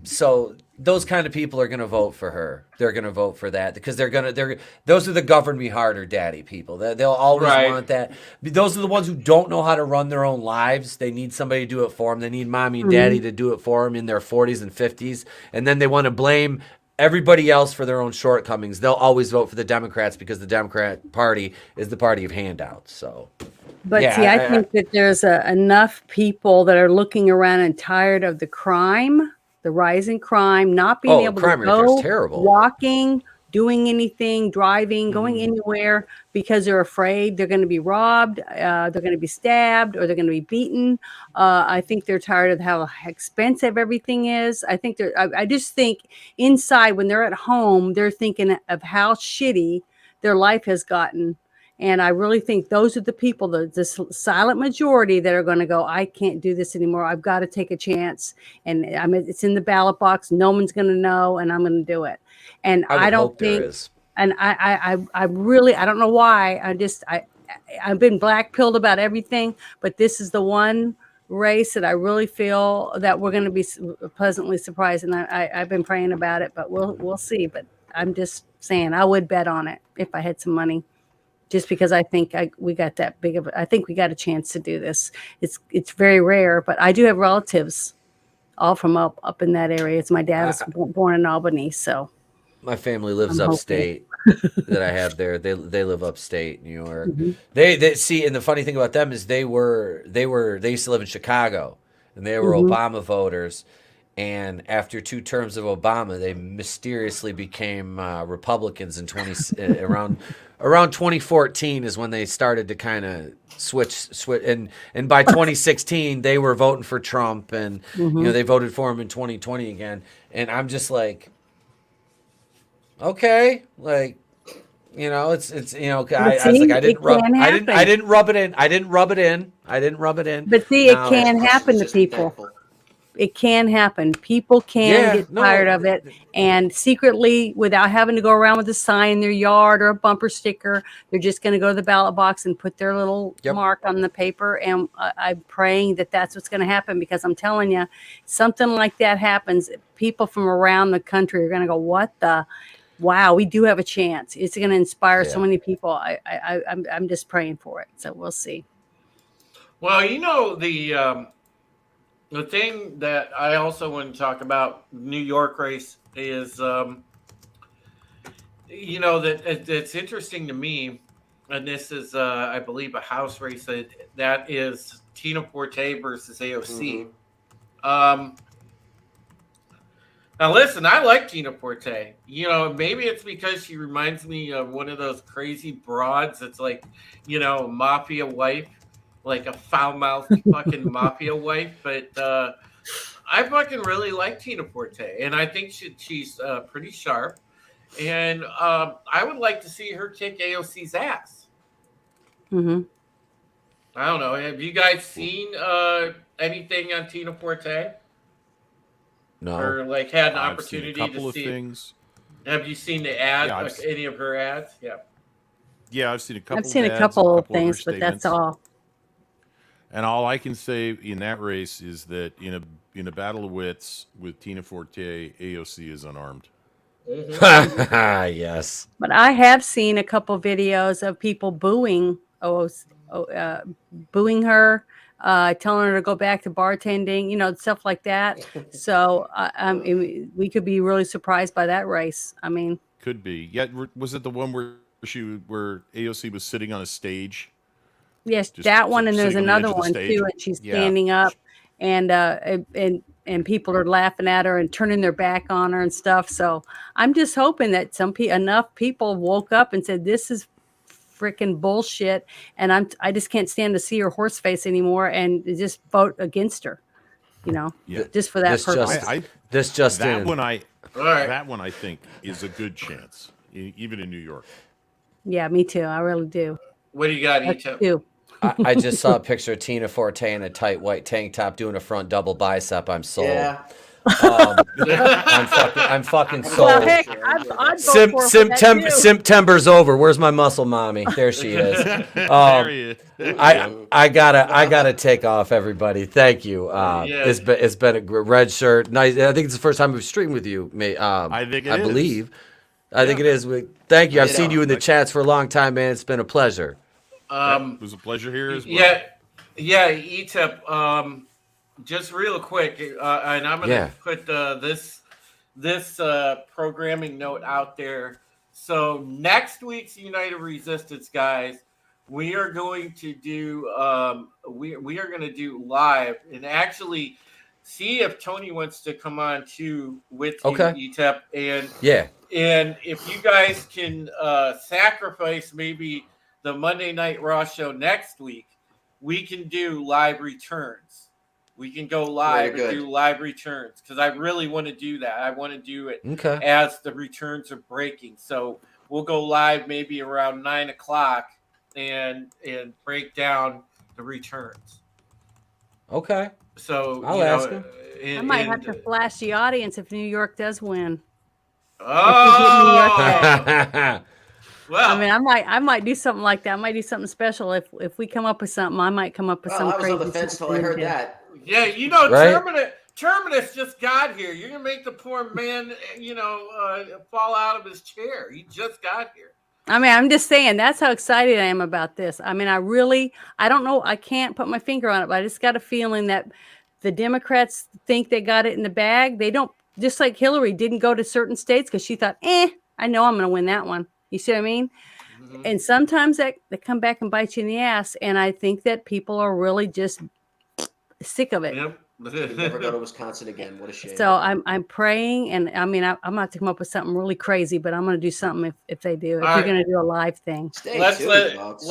So those kind of people are going to vote for her. They're going to vote for that because those are the govern me harder daddy people. They'll always want that. Those are the ones who don't know how to run their own lives. They need somebody to do it for them. They need mommy and daddy to do it for them in their 40s and 50s. And then they want to blame everybody else for their own shortcomings. They'll always vote for the Democrats because the Democrat Party is the party of handouts. So, but yeah, see, I think that there's enough people that are looking around and tired of the crime. The rise in crime, not being able to go, walking, doing anything, driving, going anywhere because they're afraid they're going to be robbed, they're going to be stabbed, or they're going to be beaten. I think they're tired of how expensive everything is. I just think inside when they're at home, they're thinking of how shitty their life has gotten. And I really think those are the people, the silent majority that are going to go, I can't do this anymore. I've got to take a chance. And it's in the ballot box. No one's going to know, and I'm going to do it. And I don't think, and I really, I don't know why. I've been black pilled about everything, but this is the one race that I really feel that we're going to be pleasantly surprised. And I've been praying about it, but we'll see. But I'm just saying I would bet on it if I had some money. Just because I think we got that big of I think we got a chance to do this. It's very rare, but I do have relatives all from up in that area. It's my dad was born in Albany, so My family lives I'm hoping. upstate. That I have there, they live upstate New York. Mm-hmm. They see, and the funny thing about them is they used to live in Chicago, and they were Mm-hmm. Obama voters. And after 2 terms of Obama, they mysteriously became Republicans in around 2014 is when they started to kind of switch, and by 2016 they were voting for Trump, and Mm-hmm. they voted for him in 2020 again. And I'm just like, okay, like. It's I was like, I didn't rub it in. I didn't rub it in. But see, Now, it can happen to Just be people. thankful. It can happen. People can get tired of it, and secretly, without having to go around with a sign in their yard or a bumper sticker, they're just going to go to the ballot box and put their little mark on the paper. And I'm praying that that's what's going to happen, because I'm telling you, something like that happens, people from around the country are going to go, "What the? Wow, we do have a chance." It's going to inspire so many people. I'm just praying for it. So we'll see. Well, the thing that I also want to talk about New York race is, that it's interesting to me, and this is, I believe, a House race that is Tina Forte versus AOC. Mm-hmm. Now, listen, I like Tina Forte. Maybe it's because she reminds me of one of those crazy broads that's like, a mafia wife, like a foul-mouthed fucking mafia wife. But I fucking really like Tina Forte, and I think she's pretty sharp. And I would like to see her kick AOC's ass. Mm-hmm. I don't know. Have you guys seen anything on Tina Forte? No. Or had an I've opportunity seen a couple to of see things. Have you seen the ad? Yeah, Any of her ads? Yeah. Yeah, I've seen a couple. I've seen of a ads, couple of her things, but that's statements. all. And all I can say in that race is that in a battle of wits with Tina Forte, AOC is unarmed. Yes. But I have seen a couple videos of people booing booing her, telling her to go back to bartending, stuff like that. So we could be really surprised by that race. I mean, Could be. Yeah, was it the one where AOC was sitting on a stage? yes, Just that one, and there's sitting on the edge another of the one stage? too, and she's Yeah. standing up, and people are laughing at her and turning their back on her and stuff. So I'm just hoping that enough people woke up and said, "This is freaking bullshit," and I just can't stand to see her horse face anymore, and just vote against her. Yeah. Just for that This purpose. just that in. one All right. that one I think is a good chance, even in New York. Yeah, me too. I really do. What do you got, That's Etep? too. I just saw a picture of Tina Forte in a tight white tank top doing a front double bicep. I'm sold. Yeah. I'm fucking sold. Well, heck, I'd vote for her for that too. September's over. Where's my muscle mommy? There she is. There he is. I gotta take off, everybody. Thank you. It's been a red shirt. Nice. I think it's the first time we've streamed with you. I think it I is. believe. I think it is. Thank you. I've Ditto. seen you in the chats for a long time, man. It's been a pleasure. It was a pleasure here as well. Yeah, Etep. Just real quick, and I'm gonna put this programming note out there. So next week's United Resistance, guys, we are going to do we are going to do live and actually see if Tony wants to come on too with you, Etep, and if you guys can sacrifice maybe the Monday Night Raw show next week, we can do live returns. We can go live and do live returns because I really want to do that. I want to do it as the returns are breaking. So we'll go live maybe around 9:00 and break down the returns. Okay. So I'll ask him. I might have to flash the audience if New York does win. Oh. Well, I mean, I might do something like that. I might do something special if we come up with something. I might come up with some I was crazy. on the fence till I heard that. Yeah, Right? Terminus just got here. You're gonna make the poor man, fall out of his chair. He just got here. I mean, I'm just saying that's how excited I am about this. I mean, I don't know. I can't put my finger on it, but I just got a feeling that the Democrats think they got it in the bag, they don't. Just like Hillary didn't go to certain states because she thought, I know I'm going to win that one. You see what I mean? Mhm. And sometimes they come back and bite you in the ass. And I think that people are really just sick of it. Yep. You never go to Wisconsin again. What a shame. So I'm praying, and I mean I'm gonna have to come up with something really crazy, but I'm gonna do something if they do. If All you're right. gonna do a live thing, Stay let's tuned, let folks.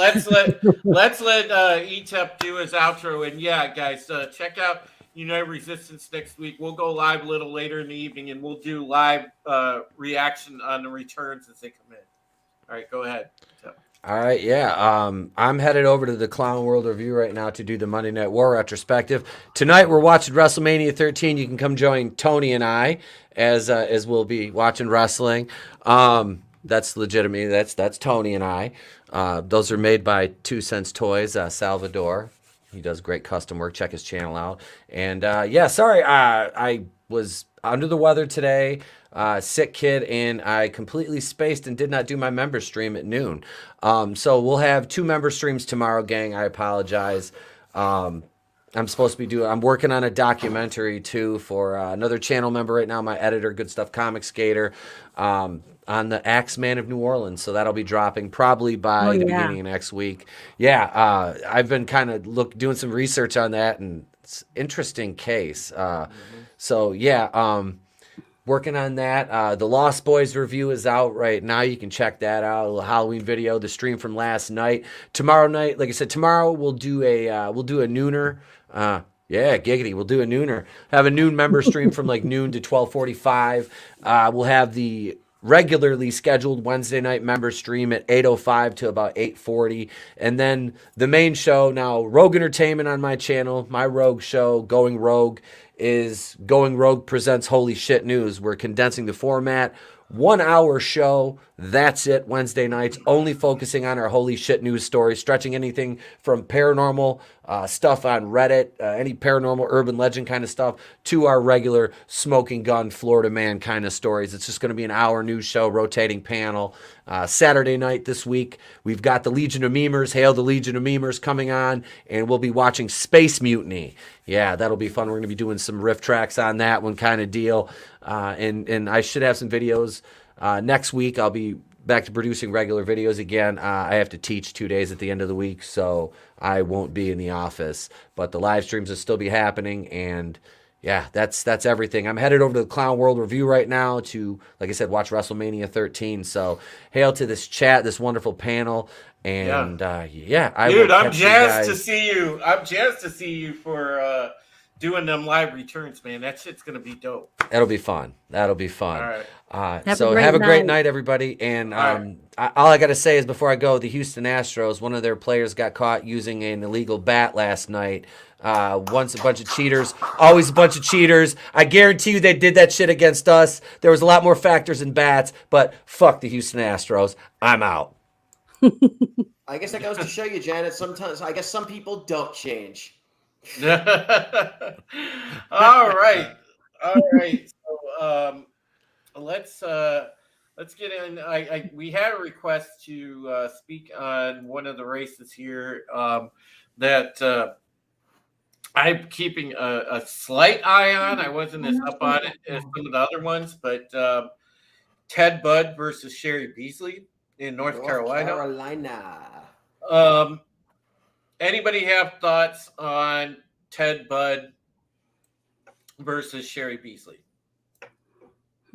let's let ETEP do his outro. And yeah, guys, check out United Resistance next week. We'll go live a little later in the evening, and we'll do live reaction on the returns as they come in. All right, go ahead. ETEP. All right, yeah. I'm headed over to the Clown World Review right now to do the Monday Night War retrospective. Tonight we're watching WrestleMania 13. You can come join Tony and I as we'll be watching wrestling. That's legitimate. That's Tony and I. Those are made by 2 Cents Toys, Salvador. He does great custom work. Check his channel out. And yeah, sorry, I was under the weather today. Sick kid, and I completely spaced and did not do my member stream at noon. So we'll have 2 member streams tomorrow, gang. I apologize. I'm supposed to be I'm working on a documentary too for another channel member right now, my editor, Good Stuff Comic Skater, on the Axeman of New Orleans. So that'll be dropping probably by the beginning of next week. Yeah, I've been kind of doing some research on that, and it's an interesting case. So yeah, working on that. The Lost Boys review is out right now. You can check that out. A little Halloween video, the stream from last night. Tomorrow night, like I said, tomorrow we'll do a nooner. Yeah, giggity. We'll do a nooner. Have a noon member stream from like noon to 12:45. We'll have the regularly scheduled Wednesday night member stream at 8:05 to about 8:40. And then the main show, now Rogue Entertainment on my channel, my Rogue show, Going Rogue, is Going Rogue Presents Holy Shit News. We're condensing the format. 1 hour show. That's it. Wednesday nights, only focusing on our holy shit news stories, stretching anything from paranormal stuff on Reddit, any paranormal urban legend kind of stuff, to our regular smoking gun Florida man kind of stories. It's just going to be an hour news show, rotating panel. Saturday night this week, we've got the Legion of Memers, Hail the Legion of Memers coming on, and we'll be watching Space Mutiny. Yeah, that'll be fun. We're going to be doing some riff tracks on that one kind of deal. And I should have some videos. Next week, I'll be back to producing regular videos again. I have to teach 2 days at the end of the week, so I won't be in the office. But the live streams will still be happening, and yeah, that's everything. I'm headed over to the Clown World Review right now to, like I said, watch WrestleMania 13. So hail to this chat, this wonderful panel. And yeah, I'm jazzed to see you. I'm jazzed to see you for doing them live returns, man. That shit's gonna be dope. That'll be fun. That'll be fun. All right. Have a great night, everybody. And all I got to say is before I go, the Houston Astros, one of their players got caught using an illegal bat last night. Once a bunch of cheaters, always a bunch of cheaters. I guarantee you they did that shit against us. There was a lot more factors in bats, but fuck the Houston Astros. I'm out. I guess that goes to show you, Janet. Sometimes I guess some people don't change. All right. So let's get in. We had a request to speak on one of the races here that I'm keeping a slight eye on. I wasn't as up on it as some of the other ones, but Ted Budd versus Sherry Beasley in North Carolina. Anybody have thoughts on Ted Budd versus Sherry Beasley?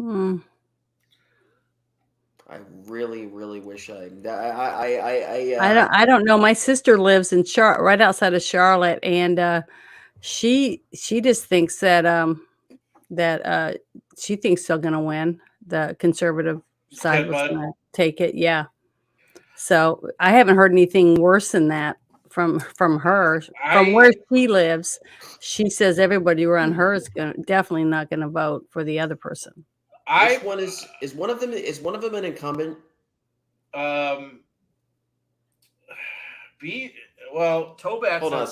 I really, really wish I don't know. My sister lives in right outside of Charlotte, and she just thinks that she thinks they're going to win. The conservative side was going to take it. Yeah. So I haven't heard anything worse than that from her. From where she lives, she says everybody around her is definitely not going to vote for the other person. Which one is one of them an incumbent? Tobat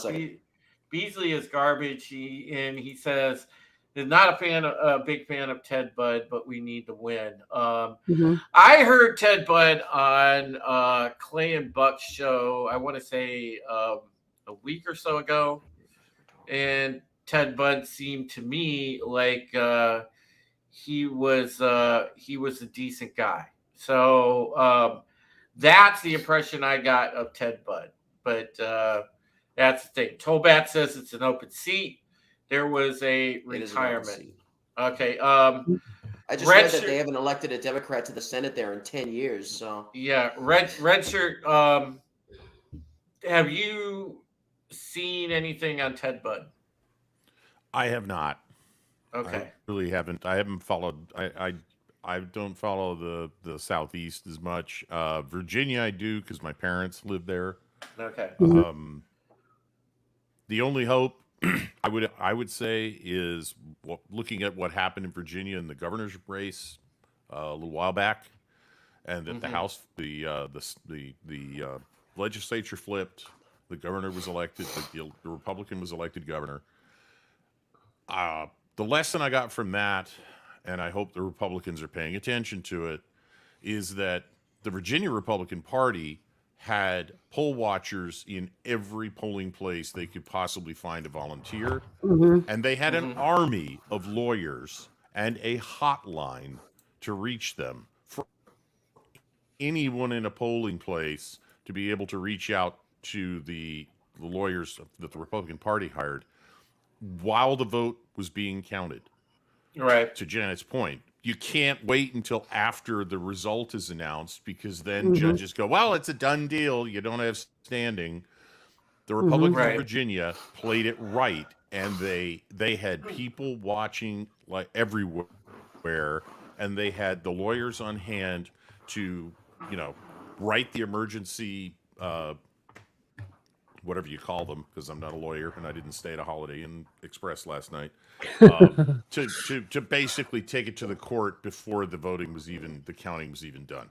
says Beasley is garbage. He says he's not a big fan of Ted Budd, but we need to win. I heard Ted Budd on Clay and Buck's show, I want to say a week or so ago, and Ted Bundy seemed to me like he was a decent guy. So that's the impression I got of Ted Bundy. But that's the thing. Tolbat says it's an open seat. There was a It is an open retirement. seat. Okay. I just Red read that shirt- they haven't elected a Democrat to the Senate there in 10 years. So Yeah, red shirt. Have you seen anything on Ted Bundy? I have not. Okay. I really haven't. I haven't followed. I don't follow the Southeast as much. Virginia, I do because my parents live there. Okay. The only hope I would say is looking at what happened in Virginia in the governor's race a little while back, and that the House, the legislature flipped. The governor was elected. The Republican was elected governor. The lesson I got from that, and I hope the Republicans are paying attention to it, is that the Virginia Republican Party had poll watchers in every polling place they could possibly find to volunteer. And they had an army of lawyers and a hotline to reach them. For anyone in a polling place to be able to reach out to the lawyers that the Republican Party hired while the vote was being counted. Right. To Janet's point, you can't wait until after the result is announced because then judges go, well, it's a done deal. You don't have standing. The Republicans Right. of Virginia played it right, and they had people watching like everywhere, and they had the lawyers on hand to, write the emergency whatever you call them, because I'm not a lawyer and I didn't stay at a Holiday Inn Express last night, to basically take it to the court before the counting was even done.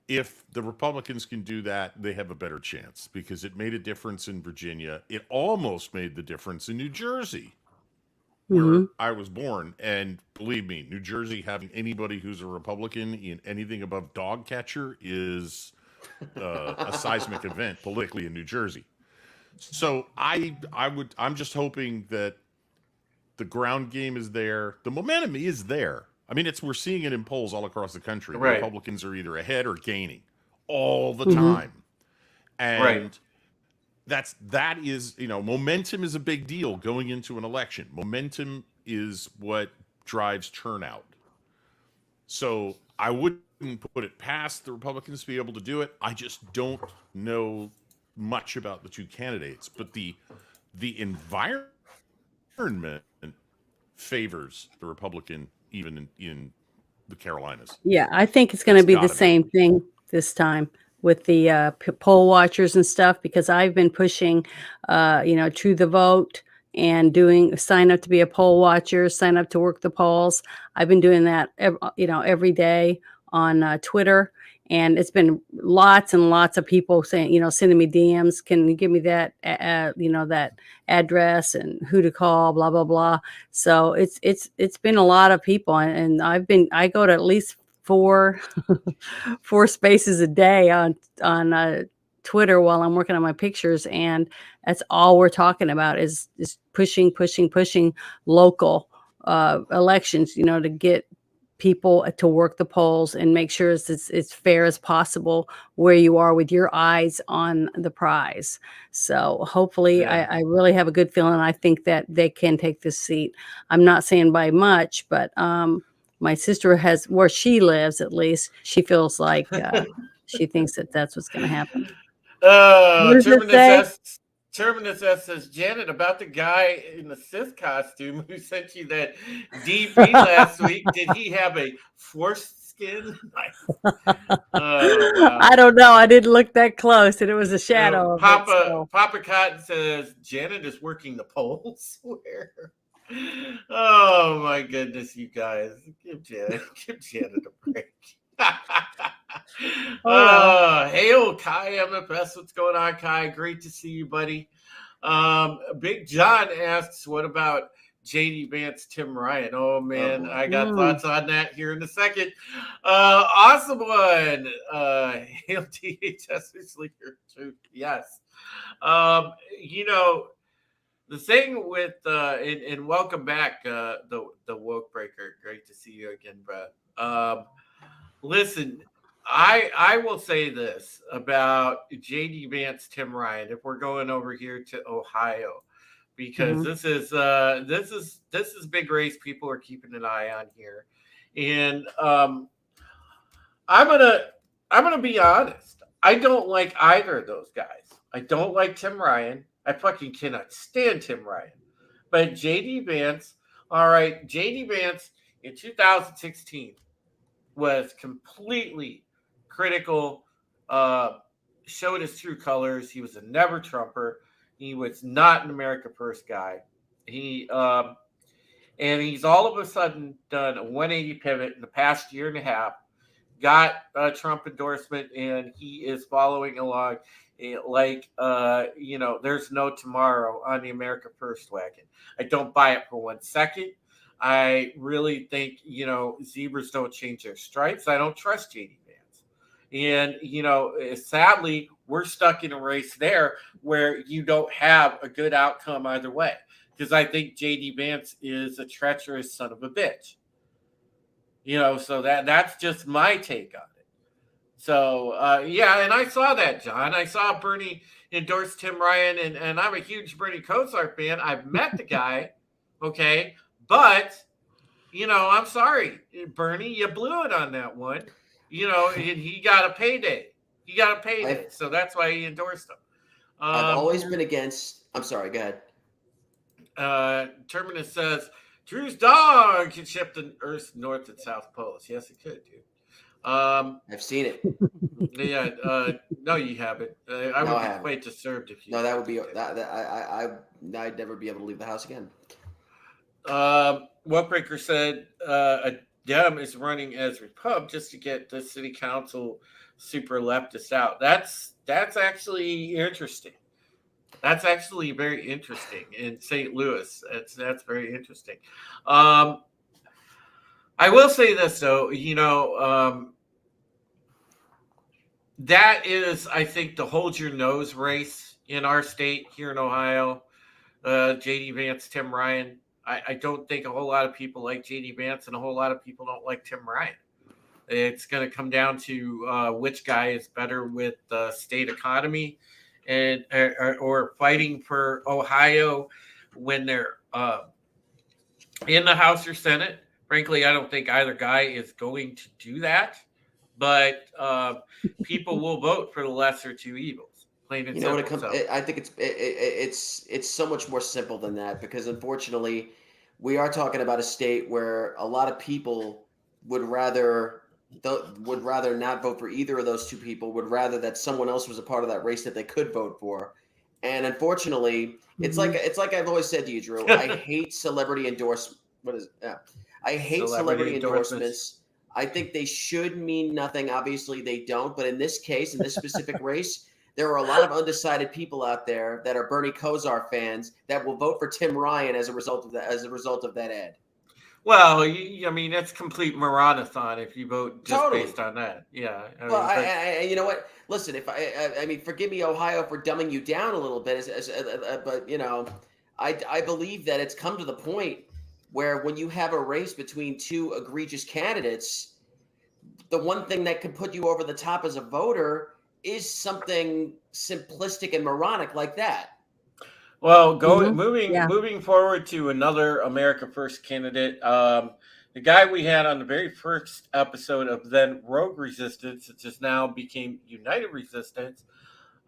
If the Republicans can do that, they have a better chance because it made a difference in Virginia. It almost made the difference in New Jersey, where I was born. And believe me, New Jersey having anybody who's a Republican in anything above dog catcher is a seismic event politically in New Jersey. So I'm just hoping that the ground game is there. The momentum is there. I mean, we're seeing it in polls all across the country. Right. The Republicans are either ahead or gaining all the time. And that is, momentum is a big deal going into an election. Momentum is what drives turnout. So I wouldn't put it past the Republicans to be able to do it. I just don't know much about the two candidates, but the environment favors the Republican even in the Carolinas. Yeah, I think it's going to be the gotta be. same thing this time with the poll watchers and stuff, because I've been pushing, to the vote and sign up to be a poll watcher, sign up to work the polls. I've been doing that, every day on Twitter. And it's been lots and lots of people saying, sending me DMs. Can you give me that, that address and who to call, blah, blah, blah. So it's been a lot of people. And I go to at least four spaces a day on Twitter while I'm working on my pictures. And that's all we're talking about is pushing local elections, to get people to work the polls and make sure it's fair as possible where you are with your eyes on the prize. So hopefully I really have a good feeling. I think that they can take this seat. I'm not saying by much, but my sister has, where she lives, at least she feels like she thinks that's what's going to happen. What does it say? Terminus S says, Janet, about the guy in the Sith costume who sent you that DP last week, did he have a force skin? Oh, wow. I don't know. I didn't look that close, and it was a shadow. Papa Cotton says, Janet is working the polls. Where? Oh, my goodness, you guys. Give Janet a break. Hail Kai MFS, what's going on, Kai? Great to see you, buddy. Big John asks, what about JD Vance, Tim Ryan? Oh man, I got thoughts on that here in a second. Awesome one. Hail THS Sleeper too. Yes. the thing with and welcome back, the woke breaker. Great to see you again, Brett. Listen, I will say this about JD Vance, Tim Ryan. If we're going over here to Ohio, because this is big race. People are keeping an eye on here, and I'm gonna I'm gonna be honest. I don't like either of those guys. I don't like Tim Ryan. I fucking cannot stand Tim Ryan. But JD Vance, all right, JD Vance in 2016 was completely critical, showed his true colors. He was a never Trumper. He was not an America First guy. He and he's all of a sudden done a 180 pivot in the past year and a half, got a Trump endorsement, and he is following along there's no tomorrow on the America First wagon. I don't buy it for 1 second. I really think, zebras don't change their stripes. I don't trust JD Vance. And, sadly, we're stuck in a race there where you don't have a good outcome either way. Because I think JD Vance is a treacherous son of a bitch. So that's just my take on it. So, and I saw that, John. I saw Bernie endorse Tim Ryan, and I'm a huge Bernie Kosar fan. I've met the guy, okay? But, I'm sorry, Bernie, you blew it on that one. And he got a payday. So that's why he endorsed him. I've always been against. I'm sorry, go ahead. Terminus says, Drew's dog can ship the Earth's North and South Poles. Yes, it could, dude. I've seen it. Yeah. No, you haven't. I would be quite disturbed if you. No, that would be I'd never be able to leave the house again. Whatbreaker said a Dem is running as Repub just to get the city council super leftist out. That's actually interesting. That's actually very interesting in St. Louis. That's very interesting. I will say this though, that is, I think, the hold your nose race in our state here in Ohio. JD Vance, Tim Ryan. I don't think a whole lot of people like JD Vance, and a whole lot of people don't like Tim Ryan. It's going to come down to which guy is better with the state economy, and or fighting for Ohio when they're in the House or Senate. Frankly, I don't think either guy is going to do that, but people will vote for the lesser two evils. Plain and simple. When it comes, I think it's so much more simple than that, because unfortunately, we are talking about a state where a lot of people would rather not vote for either of those two people, would rather that someone else was a part of that race that they could vote for. And unfortunately, it's like I've always said to you, Drew, I hate celebrity endorsement. I hate celebrity endorsements. I think they should mean nothing. Obviously, they don't. But in this case, in this specific race, there are a lot of undecided people out there that are Bernie Kosar fans that will vote for Tim Ryan as a result of that. As a result of that ad. Well, I mean, that's complete moranathon if you vote just based on that. Yeah. I you know what? Listen, if I mean, forgive me, Ohio, for dumbing you down a little bit, but I believe that it's come to the point where when you have a race between two egregious candidates, the one thing that can put you over the top as a voter is something simplistic and moronic like that. Well, moving forward to another America First candidate, the guy we had on the very first episode of then Rogue Resistance, it just now became United Resistance,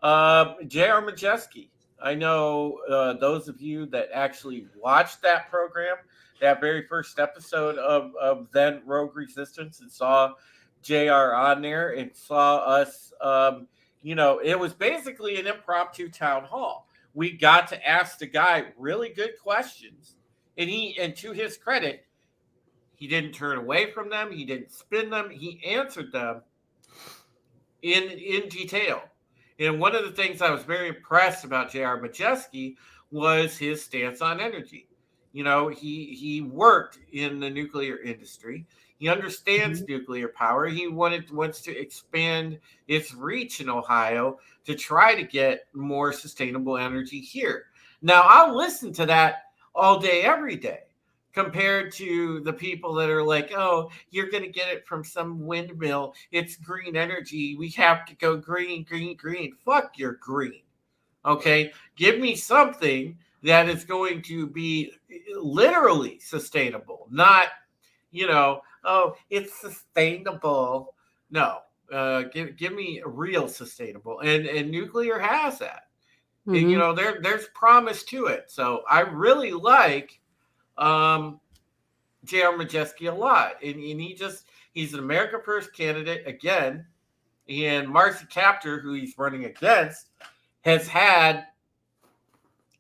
J.R. Majeski. I know those of you that actually watched that program, that very first episode of then Rogue Resistance, and saw JR on there and saw us, it was basically an impromptu town hall. We got to ask the guy really good questions, and to his credit, he didn't turn away from them. He didn't spin them. He answered them in detail. And one of the things I was very impressed about J.R. Majeski was his stance on energy. He worked in the nuclear industry. He understands Mm-hmm. nuclear power. He wants to expand its reach in Ohio to try to get more sustainable energy here. Now, I'll listen to that all day, every day, compared to the people that are like, oh, you're going to get it from some windmill. It's green energy. We have to go green, green, green. Fuck your green. Okay. Give me something that is going to be literally sustainable, not, oh, it's sustainable. No, give me real sustainable. And nuclear has that. Mm-hmm. There's promise to it. So I really like J.R. Majeski a lot. And he's an America First candidate again. And Marcy Kaptur, who he's running against, has had,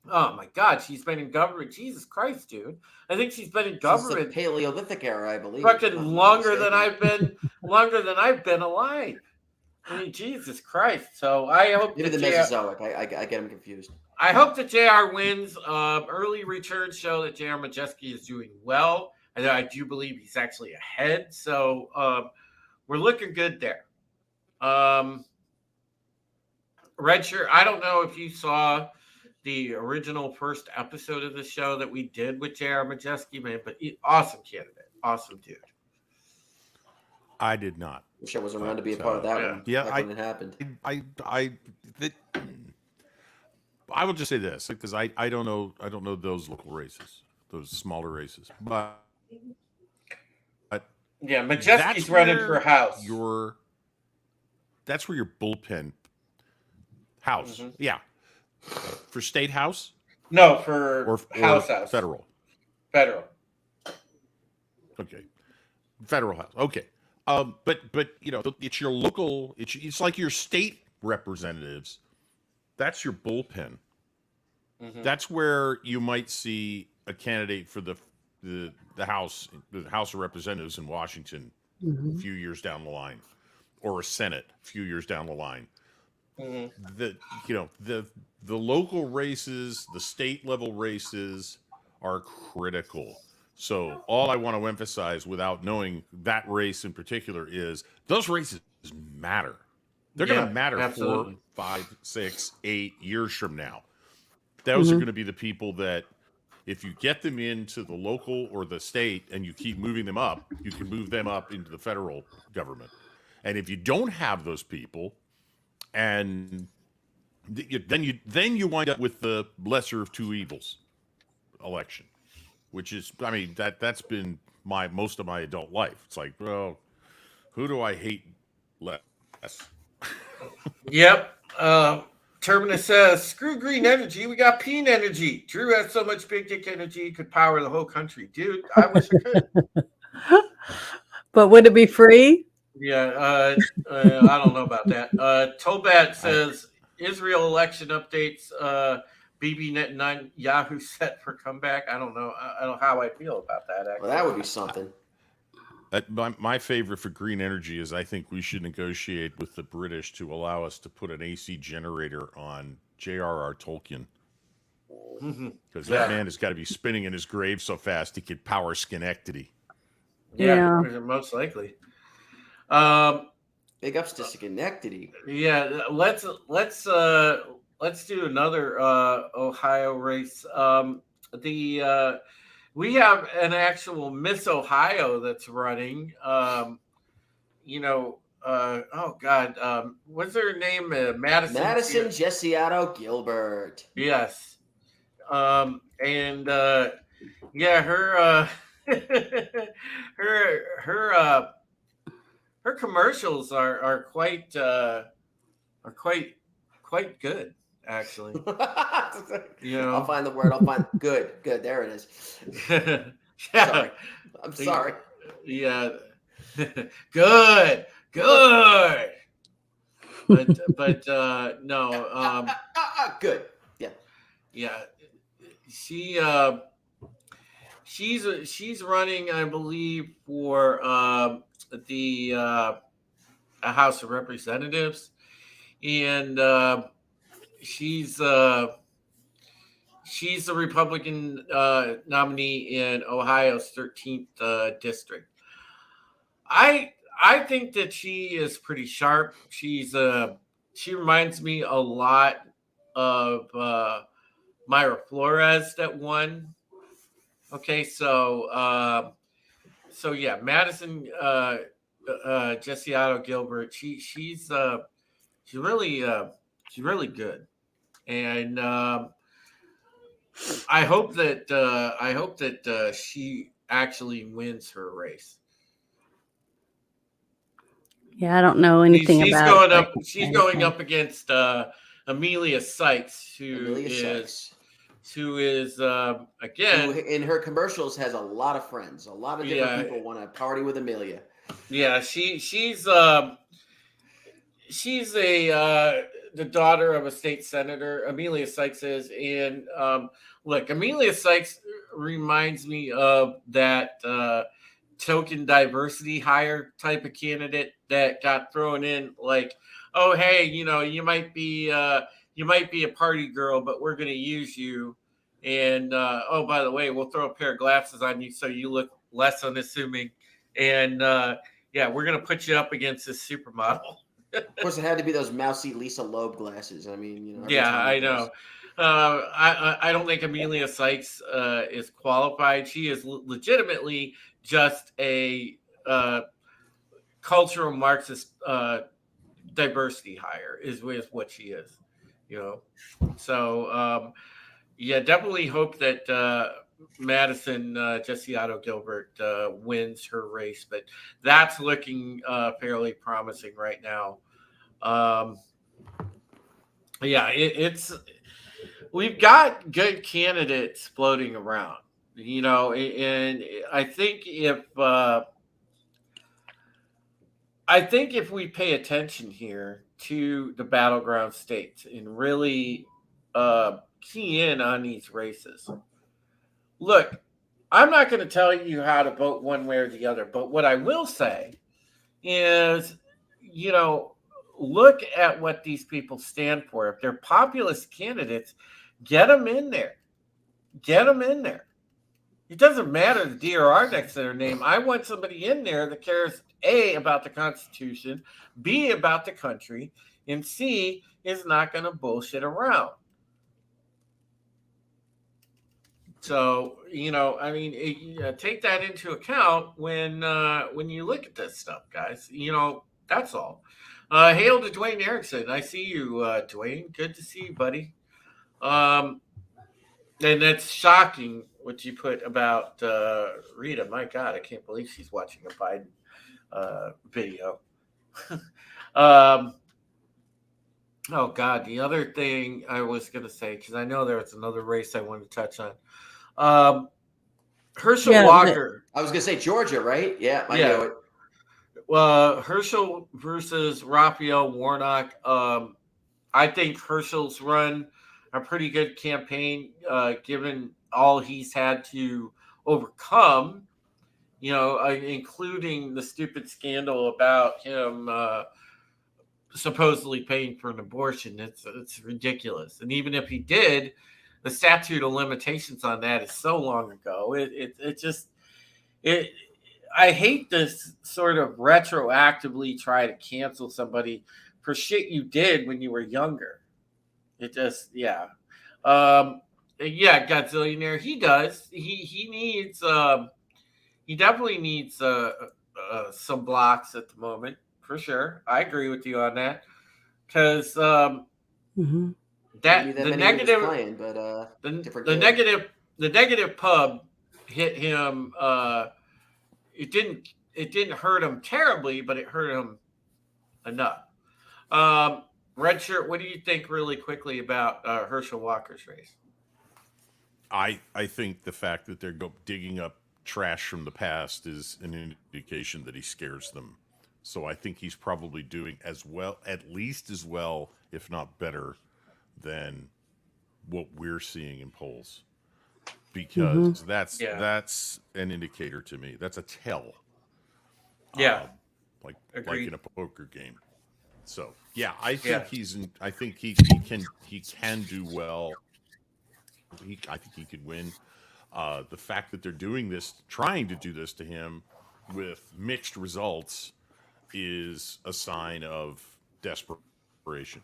oh my God, she's been in government. Jesus Christ, dude. I think she's been in Since government the Paleolithic era, I believe. fucking if I'm not longer than mistaken. longer than I've been alive. I mean, Jesus Christ. So I hope Maybe the Mesozoic. I get them confused. I hope that JR wins. Early returns show that JR Majeski is doing well. And I do believe he's actually ahead. So we're looking good there. Red Shirt, I don't know if you saw the original first episode of the show that we did with JR Majeski, man, but awesome candidate. Awesome dude. I did not. Wish I was around to be a part of that one. Yeah, back when it happened. I will just say this because I don't know those local races, those smaller races, but yeah, Majeski's running for House. That's where your bullpen House, Mm-hmm. yeah, for state house. No, for or House. Federal. Okay, federal house. Okay, but it's your local. It's like your state representatives. That's your bullpen. Mm-hmm. That's where you might see a candidate for the House of Representatives in Washington a few years down the line, or a Senate a few years down the line. Mm-hmm. The local races, the state level races are critical. So all I want to emphasize, without knowing that race in particular, is those races matter. They're going to matter absolutely. 4, 5, 6, 8 years from now. Those are going to be the people that, if you get them into the local or the state and you keep moving them up, you can move them up into the federal government. And if you don't have those people, and then you wind up with the lesser of two evils election, which is, I mean, that's been most of my adult life. It's like, well, who do I hate less? Yep. Terminus says, screw green energy. We got peen energy. Drew has so much big dick energy he could power the whole country. Dude, I wish I could. But would it be free? Yeah, I don't know about that. Tobat says, Israel election updates. Bibi Netanyahu set for comeback. I don't know. I don't know how I feel about that. Actually. Well, that would be something. My favorite for green energy is I think we should negotiate with the British to allow us to put an AC generator on J.R.R. Tolkien. Because that man has got to be spinning in his grave so fast he could power Schenectady. Yeah. Most likely. Big ups to Schenectady. Yeah, let's do another Ohio race. We have an actual Miss Ohio that's running. Oh God, what's her name? Madison Jessiato Gilbert. Yes. Her her commercials are quite good, actually. I'll find the word. I'll find good. There it is. Yeah. Sorry. I'm sorry. Yeah. Good. But no. Good. Yeah. Yeah. She's running, I believe, for the House of Representatives, and she's the Republican nominee in Ohio's 13th district. I think that she is pretty sharp. She reminds me a lot of Myra Flores that won. Okay, so yeah, Madison Jesse Otto Gilbert. She's really good, and I hope that she actually wins her race. Yeah, I don't know anything She's about it. going So I up. can't say She's going anything. up against Amelia Sykes, Amelia Sykes, who is who again, in her commercials has a lot of friends. A lot of different yeah, people want to party with Amelia. yeah. She's a the daughter of a state senator. Amelia Sykes is, and look, Amelia Sykes reminds me of that token diversity hire type of candidate that got thrown in. Like, oh hey, you might be a party girl, but we're going to use you. And oh, by the way, we'll throw a pair of glasses on you so you look less unassuming. And yeah, we're going to put you up against this supermodel. Of course, it had to be those mousy Lisa Loeb glasses. I mean, every Yeah, time I it does. know. I don't think Amelia Sykes is qualified. She is legitimately just a cultural Marxist diversity hire is what she is. You know, so yeah, definitely hope that Madison Jesse Otto Gilbert wins her race, but that's looking fairly promising right now. Um, yeah, it's we've got good candidates floating around, and I think if we pay attention here to the battleground states and really key in on these races. Look, I'm not going to tell you how to vote one way or the other, but what I will say is, you know, look at what these people stand for. If they're populist candidates, get them in there. Get them in there. It doesn't matter the DRR next to their name. I want somebody in there that cares A, about the Constitution, B, about the country, and C, is not going to bullshit around. So, I mean, take that into account when you look at this stuff, guys. That's all. Hail to Dwayne Erickson. I see you, Dwayne. Good to see you, buddy. And that's shocking what you put about Rita. My God, I can't believe she's watching a Biden video. Oh God, the other thing I was going to say, because I know there was another race I wanted to touch on. Herschel Walker. I was going to say Georgia, right? Yeah, I know it. Herschel versus Raphael Warnock. I think Herschel's run a pretty good campaign, given all he's had to overcome, including the stupid scandal about him supposedly paying for an abortion. It's ridiculous. And even if he did, the statute of limitations on that is so long ago. I hate this sort of retroactively try to cancel somebody for shit you did when you were younger. It just, yeah. Yeah, Godzillionaire. He does. He needs, he definitely needs some blocks at the moment, for sure. I agree with you on that. Because Mm-hmm. that the negative playing, but the negative pub hit him. It didn't hurt him terribly, but it hurt him enough. Red Shirt, what do you think really quickly about Herschel Walker's race? I think the fact that they're digging up trash from the past is an indication that he scares them. So I think he's probably doing as well, at least as well, if not better, than what we're seeing in polls. Because that's an indicator to me. That's a tell. Yeah. Like Agreed. in a poker game. So yeah, I think I think he can do well. I think he could win. The fact that they're doing this, trying to do this to him, with mixed results is a sign of desperation.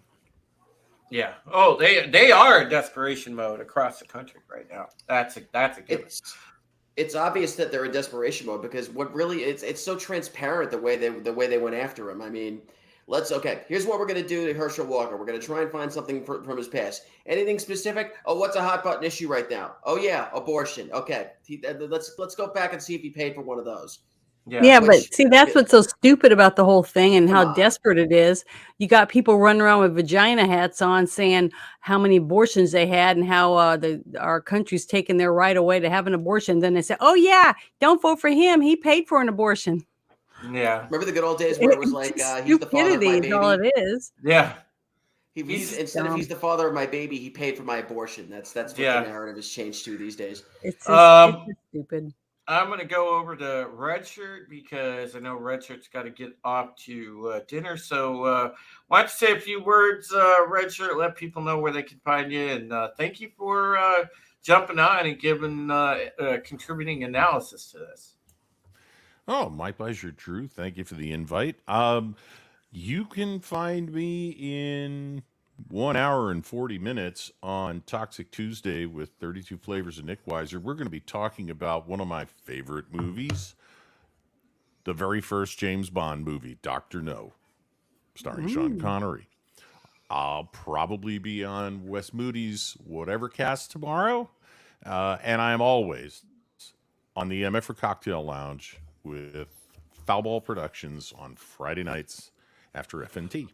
Yeah. Oh, they are in desperation mode across the country right now. That's a given. It's obvious that they're in desperation mode because what really it's so transparent the way they went after him. I mean, here's what we're gonna do to Herschel Walker. We're gonna try and find something from his past. Anything specific? Oh, what's a hot button issue right now? Oh yeah, abortion. Okay, let's go back and see if he paid for one of those. Yeah, but Which, see, that's what's so stupid about the whole thing and Come how on. desperate it is. You got people running around with vagina hats on saying how many abortions they had and how our country's taking their right away to have an abortion. Then they say, oh, yeah, don't vote for him. He paid for an abortion. Yeah. remember the good old days where it was like he's the father of my Stupidity is all baby. it is. Yeah. Instead of he's the father of my baby, he paid for my abortion. That's what the narrative has changed to these days. It's just stupid. I'm going to go over to Redshirt because I know Redshirt's got to get off to dinner. So why don't you say a few words, Redshirt, let people know where they can find you. And thank you for jumping on and giving contributing analysis to this. Oh, my pleasure, Drew. Thank you for the invite. You can find me in 1 hour and 40 minutes on Toxic Tuesday with 32 Flavors of Nick Weiser. We're going to be talking about one of my favorite movies, the very first James Bond movie, Dr. No, starring Sean Connery. I'll probably be on Wes Moody's Whatever Cast tomorrow. And I'm always on the MF for Cocktail Lounge with Foulball Productions on Friday nights after FNT.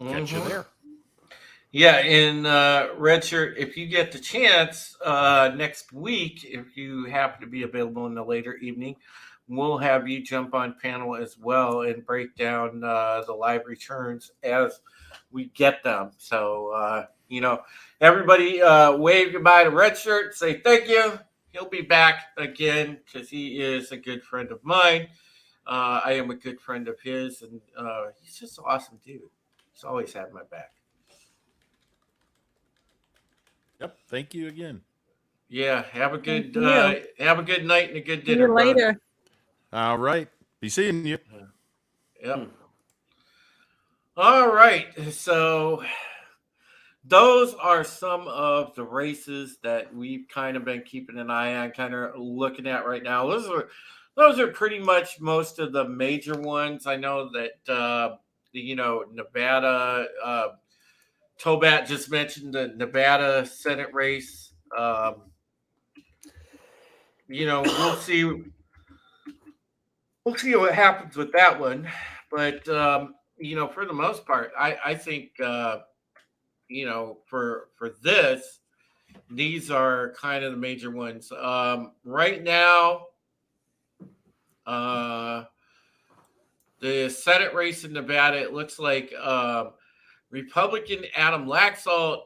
Catch you there. Yeah, in Redshirt, if you get the chance next week, if you happen to be available in the later evening, we'll have you jump on panel as well and break down the live returns as we get them. So, everybody wave goodbye to Redshirt, say thank you. He'll be back again because he is a good friend of mine. I am a good friend of his, and he's just an awesome dude. He's always had my back. Yep. Thank you again. Yeah. Have a good night and a good dinner. See you later. All right. Be seeing you. Yep. All right. So those are some of the races that we've kind of been keeping an eye on, kind of looking at right now. Those are pretty much most of the major ones. I know that Nevada. Tobat just mentioned the Nevada Senate race. We'll see. We'll see what happens with that one. But for the most part, I think for this, these are kind of the major ones. Right now, the Senate race in Nevada, it looks like Republican Adam Laxalt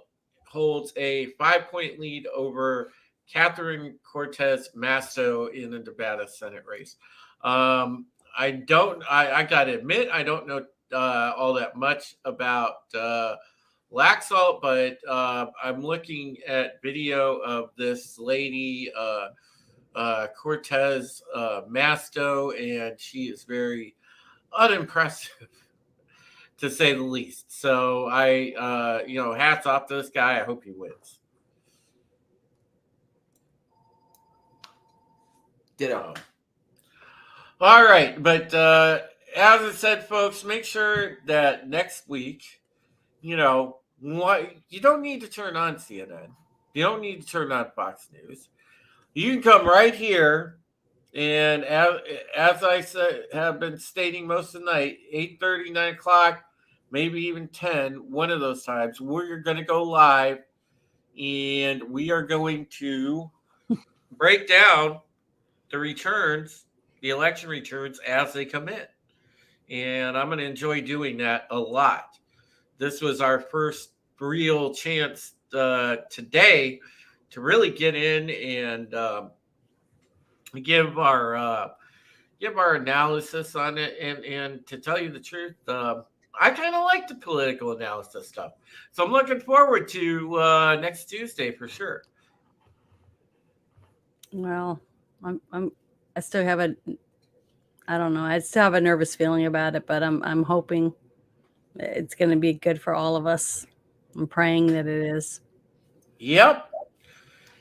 holds a 5-point lead over Catherine Cortez Masto in the Nevada Senate race. I got to admit, I don't know all that much about Laxalt, but I'm looking at video of this lady, Cortez Masto, and she is very unimpressive, to say the least. So hats off to this guy. I hope he wins. Ditto. All right. But as I said, folks, make sure that next week, you don't need to turn on CNN. You don't need to turn on Fox News. You can come right here. And as I said, have been stating most of the night, 8:30, 9 o'clock, maybe even 10, one of those times, we're going to go live and we are going to break down the election returns as they come in. And I'm going to enjoy doing that a lot. This was our first real chance today to really get in and give our analysis on it. And to tell you the truth, I kind of like the political analysis stuff. So I'm looking forward to next Tuesday for sure. Well, I still have I don't know. I still have a nervous feeling about it, but I'm hoping it's going to be good for all of us. I'm praying that it is. Yep.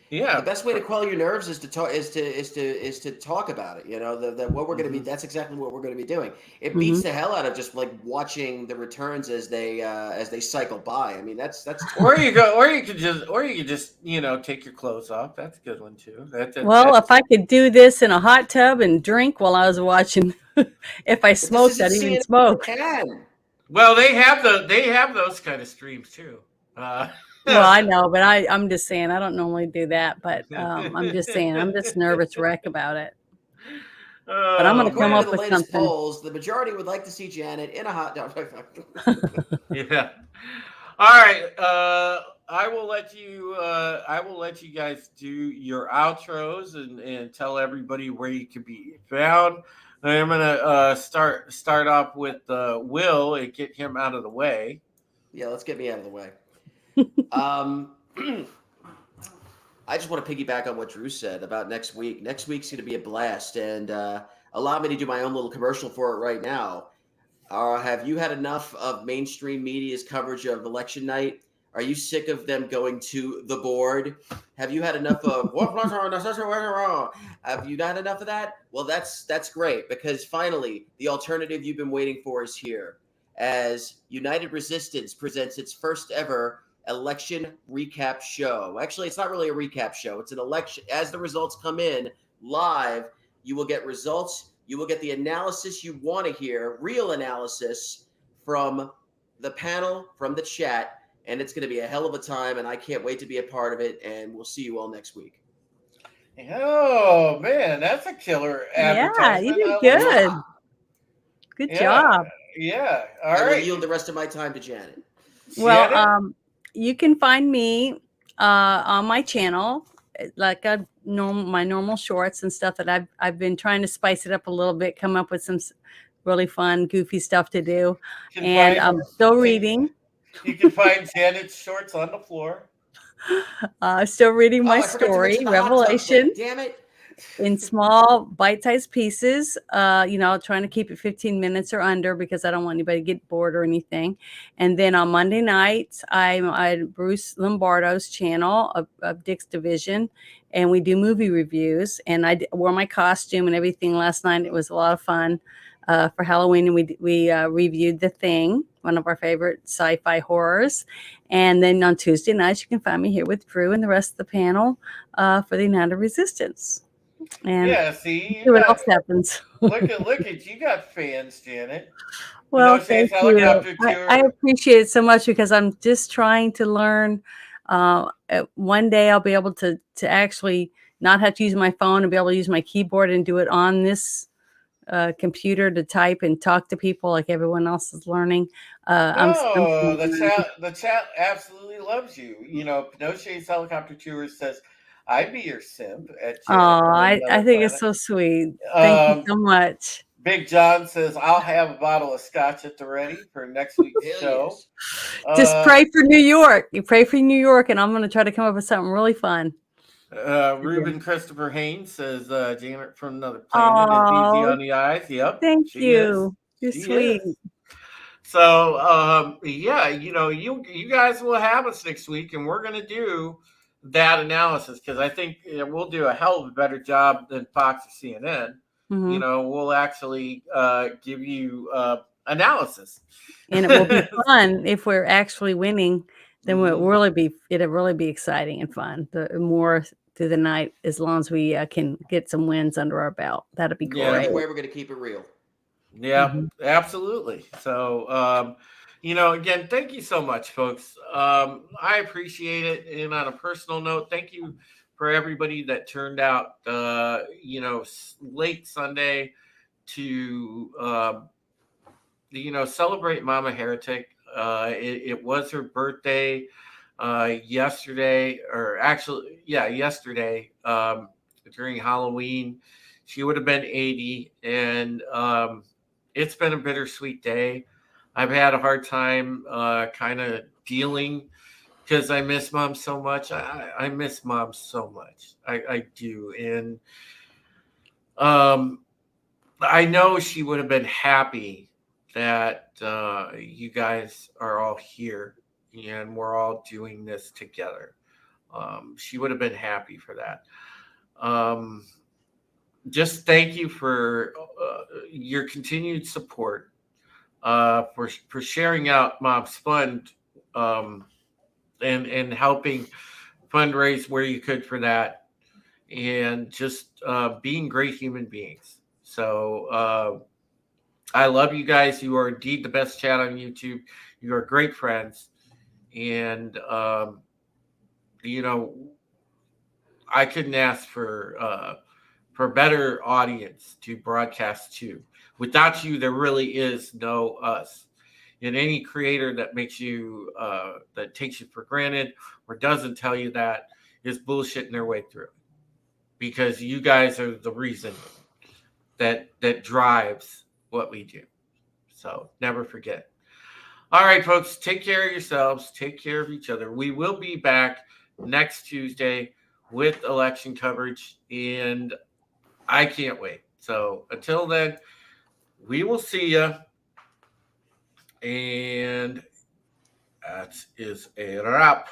The Yeah. best way to quell your nerves is to talk is to talk about it. You know, that what we're going to be. That's exactly what we're going to be doing. It beats the hell out of just like watching the returns as they cycle by. I mean, that's Or you could just take your clothes off. That's a good one too. Well, if I could do this in a hot tub and drink while I was watching, if I but this smoked, isn't I'd even CNN. smoke. Can. well, they have those kind of streams too. Well, I know, but I'm just saying I don't normally do that. But I'm just saying I'm just nervous wreck about it. But I'm going to come According to up the with latest something. polls, the majority would like to see Janet in a hot tub. Yeah. All right. I will let you. I will let you guys do your outros and tell everybody where you can be found. I'm gonna start off with Will and get him out of the way. Yeah, let's get me out of the way. I just want to piggyback on what Drew said about next week. Next week's going to be a blast, and allow me to do my own little commercial for it right now. Have you had enough of mainstream media's coverage of election night? Are you sick of them going to the board? Have you had enough of Have you not enough of that? Well, that's great, because finally the alternative you've been waiting for is here, as United Resistance presents its first ever election recap show. Actually, it's not really a recap show. It's an election. As the results come in live, you will get results. You will get the analysis you want to hear, real analysis from the panel, from the chat, and it's going to be a hell of a time, and I can't wait to be a part of it, and we'll see you all next week. Oh man, that's a killer Yeah, advertisement. you did good. Good job. Yeah. All I will right. yield the rest of my time to Janet. Well, you can find me on my channel, like my normal shorts and stuff that I've been trying to spice it up a little bit, come up with some really fun, goofy stuff to do, and I'm still reading. You can find Janet's shorts on the floor. Still reading my I forgot to mention story, the hot tub Revelation. thing. Damn it. In small bite-sized pieces, trying to keep it 15 minutes or under, because I don't want anybody to get bored or anything. And then on Monday nights, I'm on Bruce Lombardo's channel of Dick's Division, and we do movie reviews. And I wore my costume and everything last night. It was a lot of fun for Halloween, and we reviewed The Thing, one of our favorite sci-fi horrors. And then on Tuesday nights, you can find me here with Drew and the rest of the panel for the United Resistance. And yeah, see, what else happens. look at you got fans, Janet. Well, thank you. I appreciate it so much, because I'm just trying to learn. One day I'll be able to actually not have to use my phone and be able to use my keyboard and do it on this computer to type and talk to people like everyone else is learning. The chat absolutely loves you. Pinochet's Helicopter Tour says, "I'd be your simp." I think it's so sweet. Thank you so much. Big John says, "I'll have a bottle of scotch at the ready for next week's show." Yes. Just pray for New York. You pray for New York, and I'm going to try to come up with something really fun. Ruben Christopher Haynes says, "Janet from another planet is easy on the eyes." Yep. Thank you. You're sweet. So, you guys will have us next week, and we're going to do that analysis, because I think we'll do a hell of a better job than Fox or CNN. Mm-hmm. We'll actually give you analysis, and it will be fun if we're actually winning. Then it'll really be exciting and fun. The more through the night, as long as we can get some wins under our belt, that'd be great. Either way, we're going to keep it real. Yeah, absolutely. So, again, thank you so much, folks. I appreciate it. And on a personal note, thank you for everybody that turned out, late Sunday to, celebrate Mama Heretic. It was her birthday yesterday, during Halloween. She would have been 80, and it's been a bittersweet day. I've had a hard time kind of dealing, because I miss Mom so much. I miss Mom so much. I do. And I know she would have been happy that you guys are all here and we're all doing this together. She would have been happy for that. Just thank you for your continued support, for sharing out Mom's Fund, and helping fundraise where you could for that, and just being great human beings. So I love you guys. You are indeed the best chat on YouTube. You are great friends, and I couldn't ask for a better audience to broadcast to. Without you, there really is no us. And any creator that makes you that takes you for granted or doesn't tell you that is bullshitting their way through, because you guys are the reason that drives what we do. So never forget. All right, folks, take care of yourselves. Take care of each other. We will be back next Tuesday with election coverage, and I can't wait. So until then, we will see you. And that is a wrap.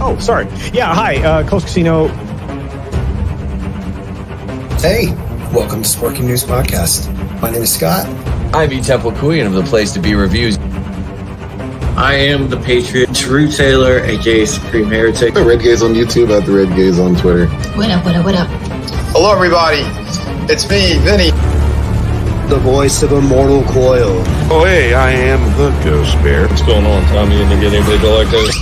Oh, sorry. Yeah, hi, Coast Casino. Hey, welcome to Sporking News Podcast. My name is Scott. I'm Temple Queen of the Place to Be Reviews. I am the Patriot, True Taylor, aka Supreme Heretic. The Red Gaze on YouTube, at the Red Gaze on Twitter. What up, what up, what up? Hello, everybody. It's me, Vinny. The voice of Immortal Coil. Oh, hey, I am the Ghost Bear. What's going on, Tommy? You didn't get anybody to like this?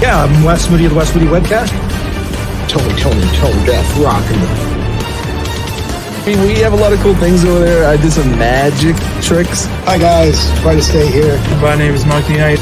Yeah, I'm Wes Moody of the Wes Moody Webcast. Tone Death rocking. I mean, we have a lot of cool things over there. I did some magic tricks. Hi, guys. Try to stay here. My name is Monkey Knight.